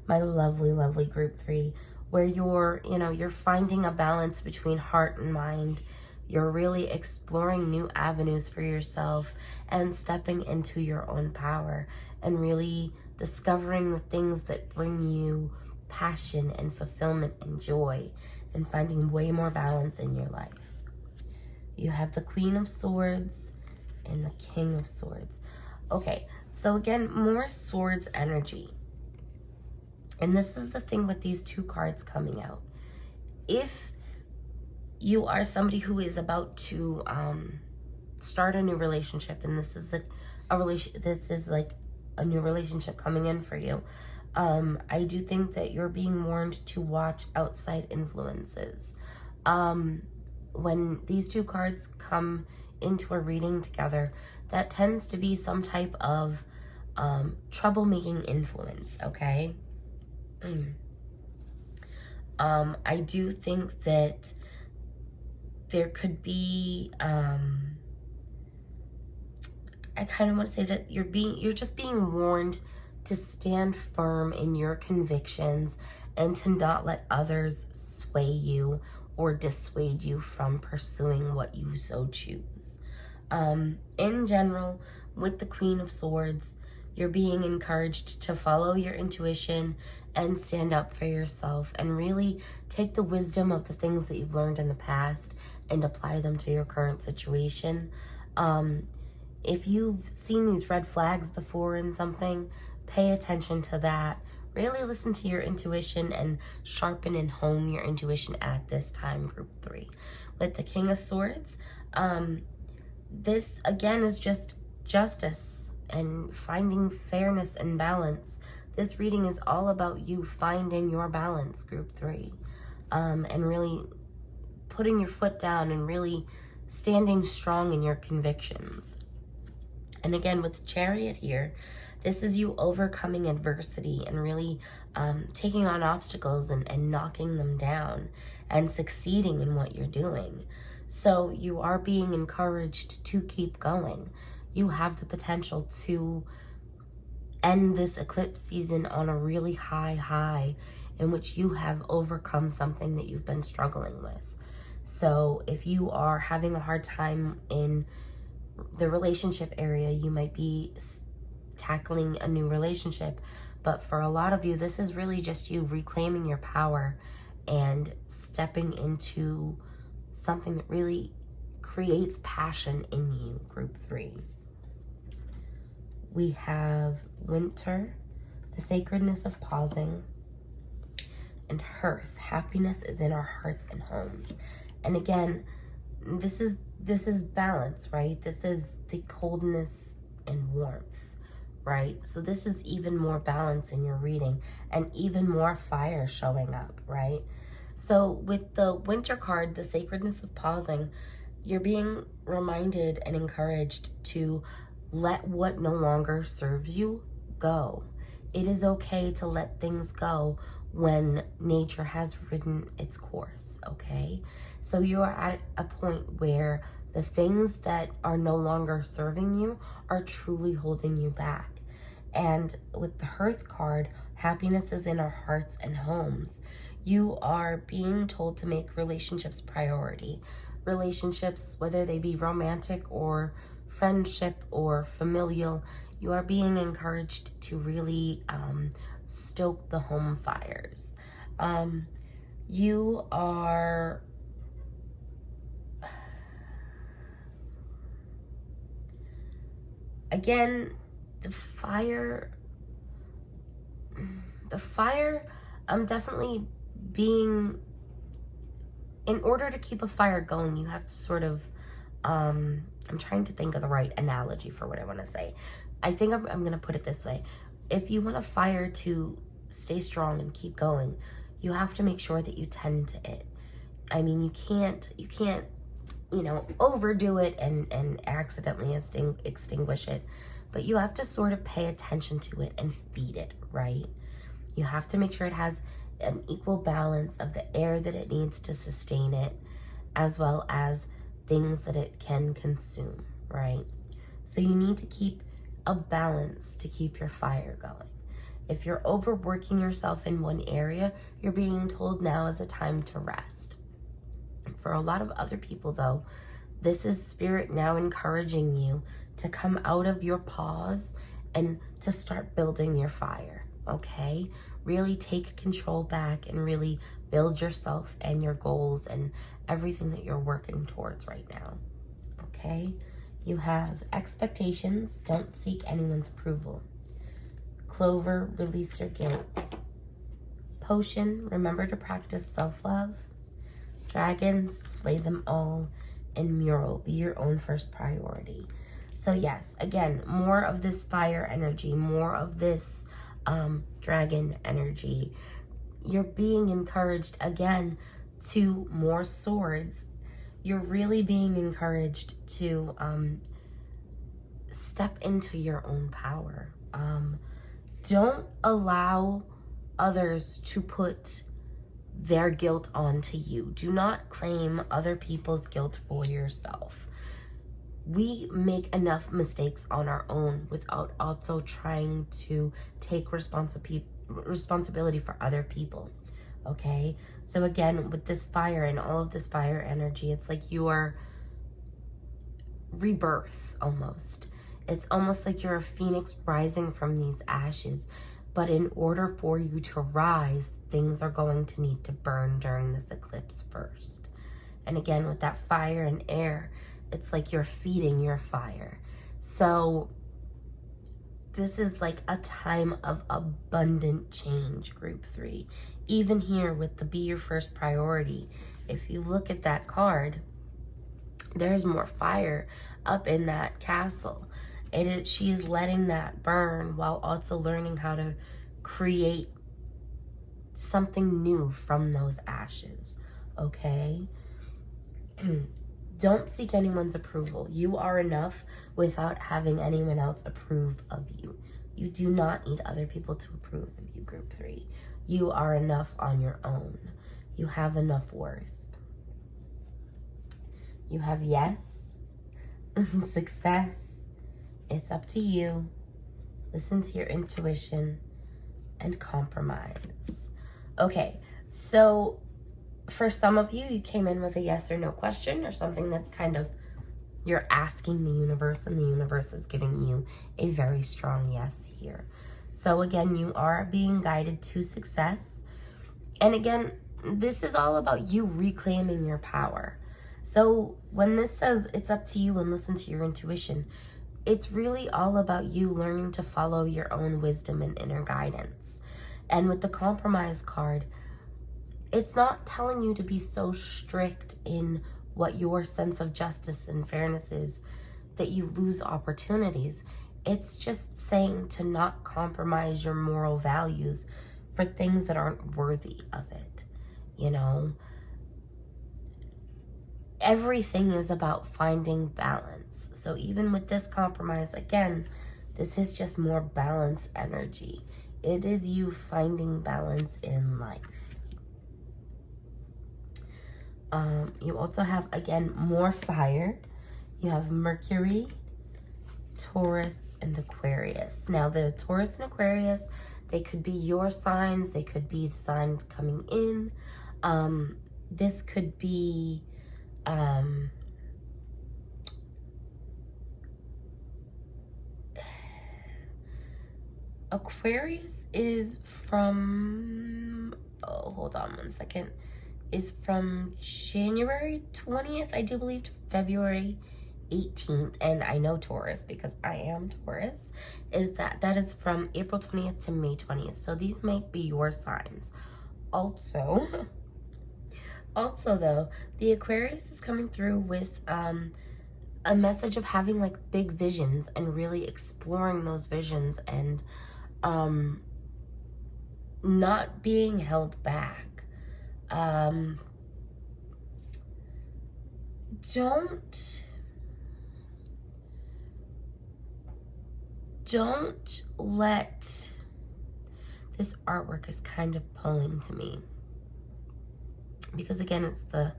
my lovely, lovely group 3, where you're finding a balance between heart and mind. You're really exploring new avenues for yourself and stepping into your own power and really discovering the things that bring you passion and fulfillment and joy, and finding way more balance in your life. You have the Queen of Swords and the King of Swords. Okay, so again, more swords energy. And this is the thing with these 2 cards coming out. If you are somebody who is about to start a new relationship, and this is a new relationship coming in for you, I do think that you're being warned to watch outside influences. When these 2 cards come into a reading together, that tends to be some type of troublemaking influence, okay? I do think that there could be, I kind of want to say that you're just being warned to stand firm in your convictions and to not let others sway you or dissuade you from pursuing what you so choose. In general, with the Queen of Swords, you're being encouraged to follow your intuition and stand up for yourself and really take the wisdom of the things that you've learned in the past and apply them to your current situation. If you've seen these red flags before in something, pay attention to that. Really listen to your intuition and sharpen and hone your intuition at this time, group 3. With the King of Swords, this again is just justice and finding fairness and balance. This reading is all about you finding your balance, group 3, and really putting your foot down and really standing strong in your convictions. And again, with the Chariot here, this is you overcoming adversity and really taking on obstacles and knocking them down and succeeding in what you're doing. So you are being encouraged to keep going. You have the potential to end this eclipse season on a really high in which you have overcome something that you've been struggling with. So if you are having a hard time in the relationship area, you might be tackling a new relationship. But for a lot of you, this is really just you reclaiming your power and stepping into something that really creates passion in you, group 3. We have Winter, the sacredness of pausing, and Hearth, happiness is in our hearts and homes. And again, this is balance, right? This is the coldness and warmth, right? So this is even more balance in your reading and even more fire showing up, right? So with the Winter card, the sacredness of pausing, you're being reminded and encouraged to let what no longer serves you go. It is okay to let things go when nature has ridden its course, okay? So you are at a point where the things that are no longer serving you are truly holding you back. And with the Hearth card, happiness is in our hearts and homes. You are being told to make relationships priority. Relationships, whether they be romantic or friendship or familial, you are being encouraged to really stoke the home fires. You are again, the fire, I'm definitely being, in order to keep a fire going, you have to sort of, I'm trying to think of the right analogy for what I want to say. I think I'm going to put it this way. If you want a fire to stay strong and keep going, you have to make sure that you tend to it. I mean, you can't overdo it and accidentally extinguish it. But you have to sort of pay attention to it and feed it, right? You have to make sure it has an equal balance of the air that it needs to sustain it, as well as things that it can consume, right? So you need to keep a balance to keep your fire going. If you're overworking yourself in one area, you're being told now is a time to rest. For a lot of other people, though, this is Spirit now encouraging you to come out of your pause and to start building your fire, okay? Really take control back and really build yourself and your goals and everything that you're working towards right now, okay? You have expectations. Don't seek anyone's approval. Clover, release your guilt. Potion, remember to practice self-love. Dragons, slay them all. And mural, be your own first priority. So yes, again, more of this fire energy, more of this dragon energy. You're being encouraged again to more swords. You're really being encouraged to step into your own power. Don't allow others to put their guilt onto you. Do not claim other people's guilt for yourself. We make enough mistakes on our own without also trying to take responsibility for other people, okay? So again, with this fire and all of this fire energy, it's like your rebirth almost. It's almost like you're a phoenix rising from these ashes, but in order for you to rise, things are going to need to burn during this eclipse first. And again, with that fire and air, it's like you're feeding your fire. So this is like a time of abundant change, group 3. Even here with the be your first priority, if you look at that card, there's more fire up in that castle. She is letting that burn while also learning how to create something new from those ashes, okay? Don't seek anyone's approval. You are enough without having anyone else approve of you. You do not need other people to approve of you, group 3. You are enough on your own. You have enough worth. You have yes, success. It's up to you. Listen to your intuition and compromise. Okay, so for some of you, you came in with a yes or no question or something that's kind of, you're asking the universe and the universe is giving you a very strong yes here. So again, you are being guided to success. And again, this is all about you reclaiming your power. So when this says it's up to you and listen to your intuition, it's really all about you learning to follow your own wisdom and inner guidance. And with the compromise card, it's not telling you to be so strict in what your sense of justice and fairness is that you lose opportunities. It's just saying to not compromise your moral values for things that aren't worthy of it, you know? Everything is about finding balance. So even with this compromise, again, this is just more balance energy. It is you finding balance in life. You also have, again, more fire. You have Mercury, Taurus, and Aquarius. Now, the Taurus and Aquarius, they could be your signs. They could be the signs coming in. This could be... Aquarius is from, oh, hold on one second, is from January 20th, I do believe, to February 18th. And I know Taurus because I am Taurus, is that is from April 20th to May 20th. So these might be your signs. Also though, the Aquarius is coming through with a message of having like big visions and really exploring those visions and not being held back. don't let, this artwork is kind of pulling to me. Because again, it's the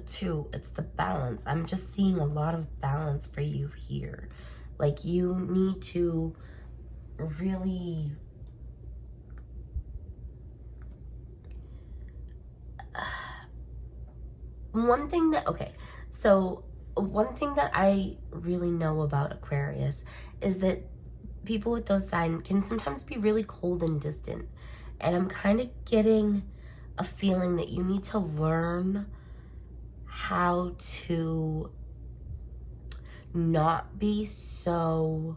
two, it's the balance. I'm just seeing a lot of balance for you here. Like, you need to really one thing that I really know about Aquarius is that people with those signs can sometimes be really cold and distant. And I'm kind of getting a feeling that you need to learn how to not be so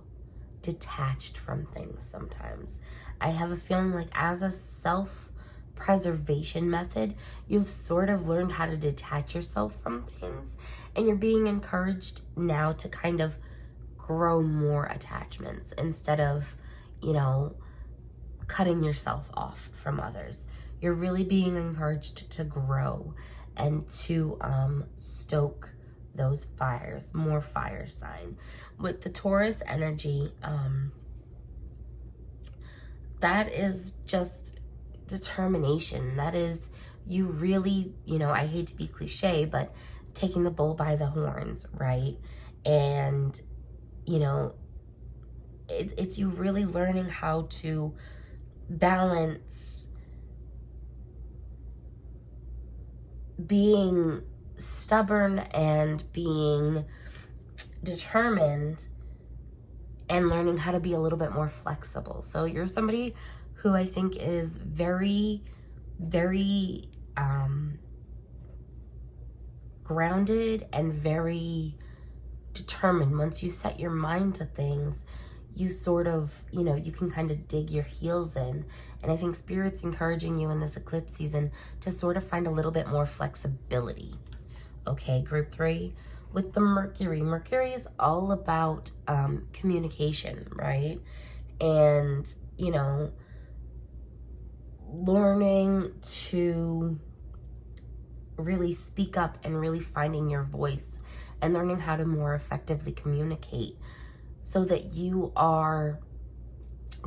detached from things sometimes. I have a feeling like, as a self-preservation method, you've sort of learned how to detach yourself from things, and you're being encouraged now to kind of grow more attachments instead of, you know, cutting yourself off from others. You're really being encouraged to grow and to stoke those fires, more fire sign. With the Taurus energy, that is just determination. That is you really, you know, I hate to be cliche, but taking the bull by the horns, right? And, you know, it's you really learning how to balance being stubborn and being determined and learning how to be a little bit more flexible. So you're somebody who I think is very, very grounded and very determined. Once you set your mind to things, you sort of, you know, you can kind of dig your heels in. And I think Spirit's encouraging you in this eclipse season to sort of find a little bit more flexibility. Okay, group 3, with the Mercury. Mercury is all about communication, right? And, you know, learning to really speak up and really finding your voice and learning how to more effectively communicate so that you are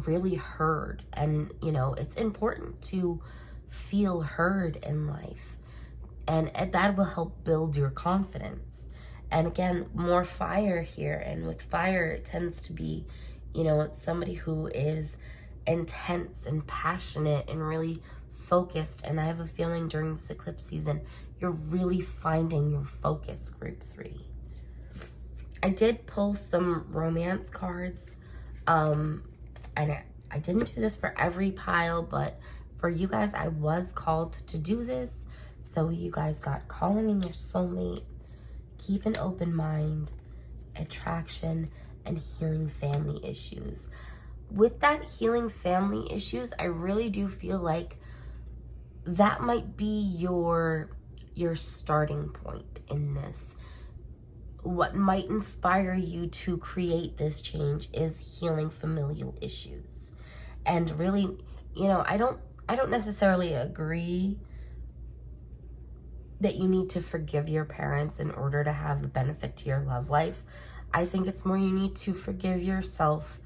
really heard. And, you know, it's important to feel heard in life, and that will help build your confidence. And again, more fire here, and with fire it tends to be, you know, somebody who is intense and passionate and really focused. And I have a feeling during this eclipse season you're really finding your focus, group 3. I did pull some romance cards, and I didn't do this for every pile, but for you guys I was called to do this. So you guys got calling in your soulmate, keep an open mind, attraction, and healing family issues. With that healing family issues, I really do feel like that might be your starting point in this. What might inspire you to create this change is healing familial issues. And really, you know, I don't necessarily agree that you need to forgive your parents in order to have a benefit to your love life. I think it's more you need to forgive yourself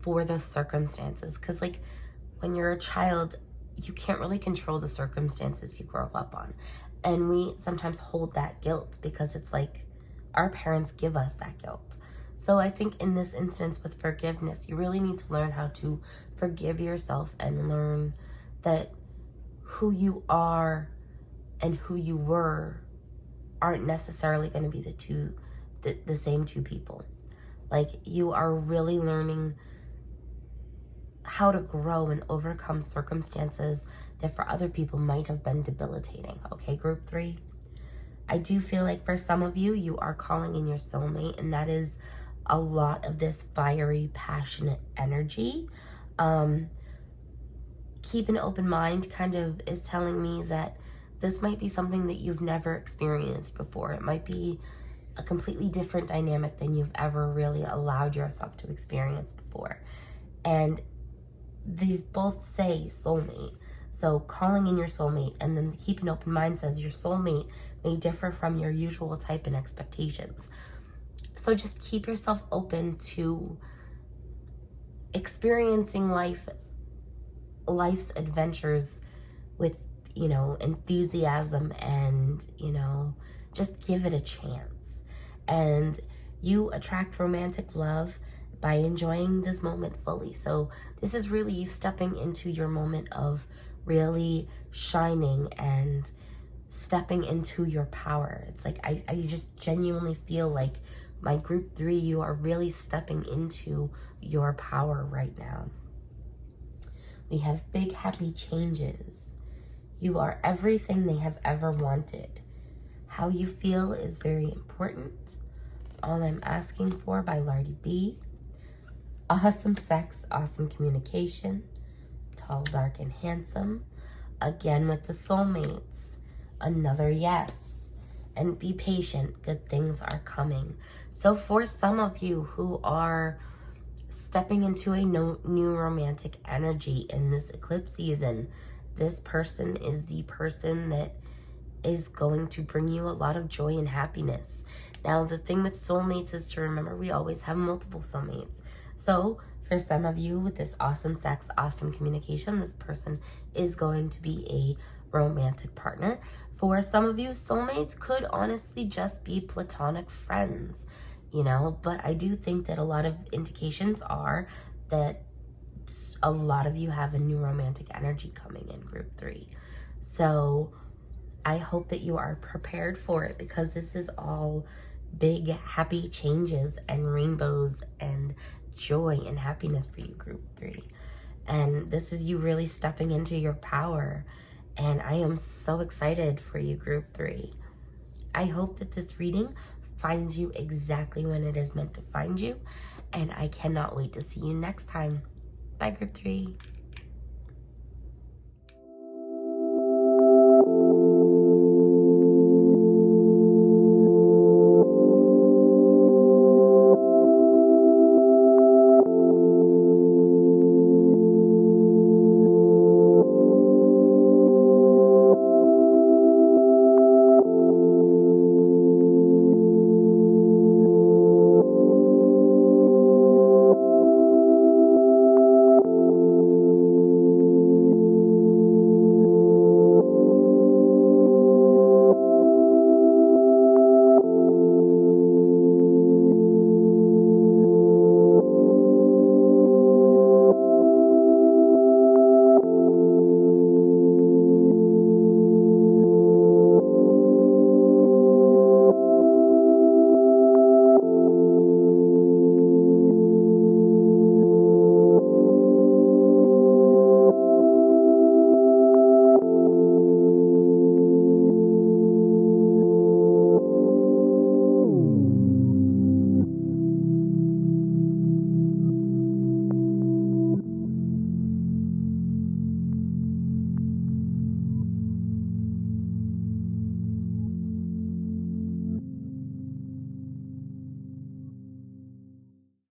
for the circumstances. Because, like, when you're a child, you can't really control the circumstances you grow up on. And we sometimes hold that guilt because it's like our parents give us that guilt. So I think in this instance with forgiveness, you really need to learn how to forgive yourself and learn that who you are and who you were aren't necessarily going to be the same two people. Like, you are really learning how to grow and overcome circumstances that for other people might have been debilitating. Okay, group 3. I do feel like for some of you, you are calling in your soulmate, and that is a lot of this fiery, passionate energy. Keep an open mind kind of is telling me that this might be something that you've never experienced before. It might be a completely different dynamic than you've ever really allowed yourself to experience before. And these both say soulmate. So calling in your soulmate, and then keep an open mind says your soulmate may differ from your usual type and expectations. So just keep yourself open to experiencing life's adventures with, enthusiasm, and, just give it a chance. And you attract romantic love by enjoying this moment fully. So this is really you stepping into your moment of really shining and stepping into your power. It's like I just genuinely feel like my group 3, you are really stepping into your power right now. We have big happy changes. You are everything they have ever wanted. How you feel is very important. All I'm asking for by Lardy B. Awesome sex, awesome communication. Tall, dark, and handsome. Again with the soulmates. Another yes. And be patient. Good things are coming. So for some of you who are stepping into a new romantic energy in this eclipse season, this person is the person that is going to bring you a lot of joy and happiness. Now, the thing with soulmates is to remember we always have multiple soulmates. So for some of you with this awesome sex, awesome communication, this person is going to be a romantic partner. For some of you, soulmates could honestly just be platonic friends, but I do think that a lot of indications are that a lot of you have a new romantic energy coming in group 3. So I hope that you are prepared for it, because this is all big happy changes and rainbows and joy and happiness for you, group 3. And this is you really stepping into your power. And I am so excited for you, group 3. I hope that this reading finds you exactly when it is meant to find you. And I cannot wait to see you next time. Bye, group 3.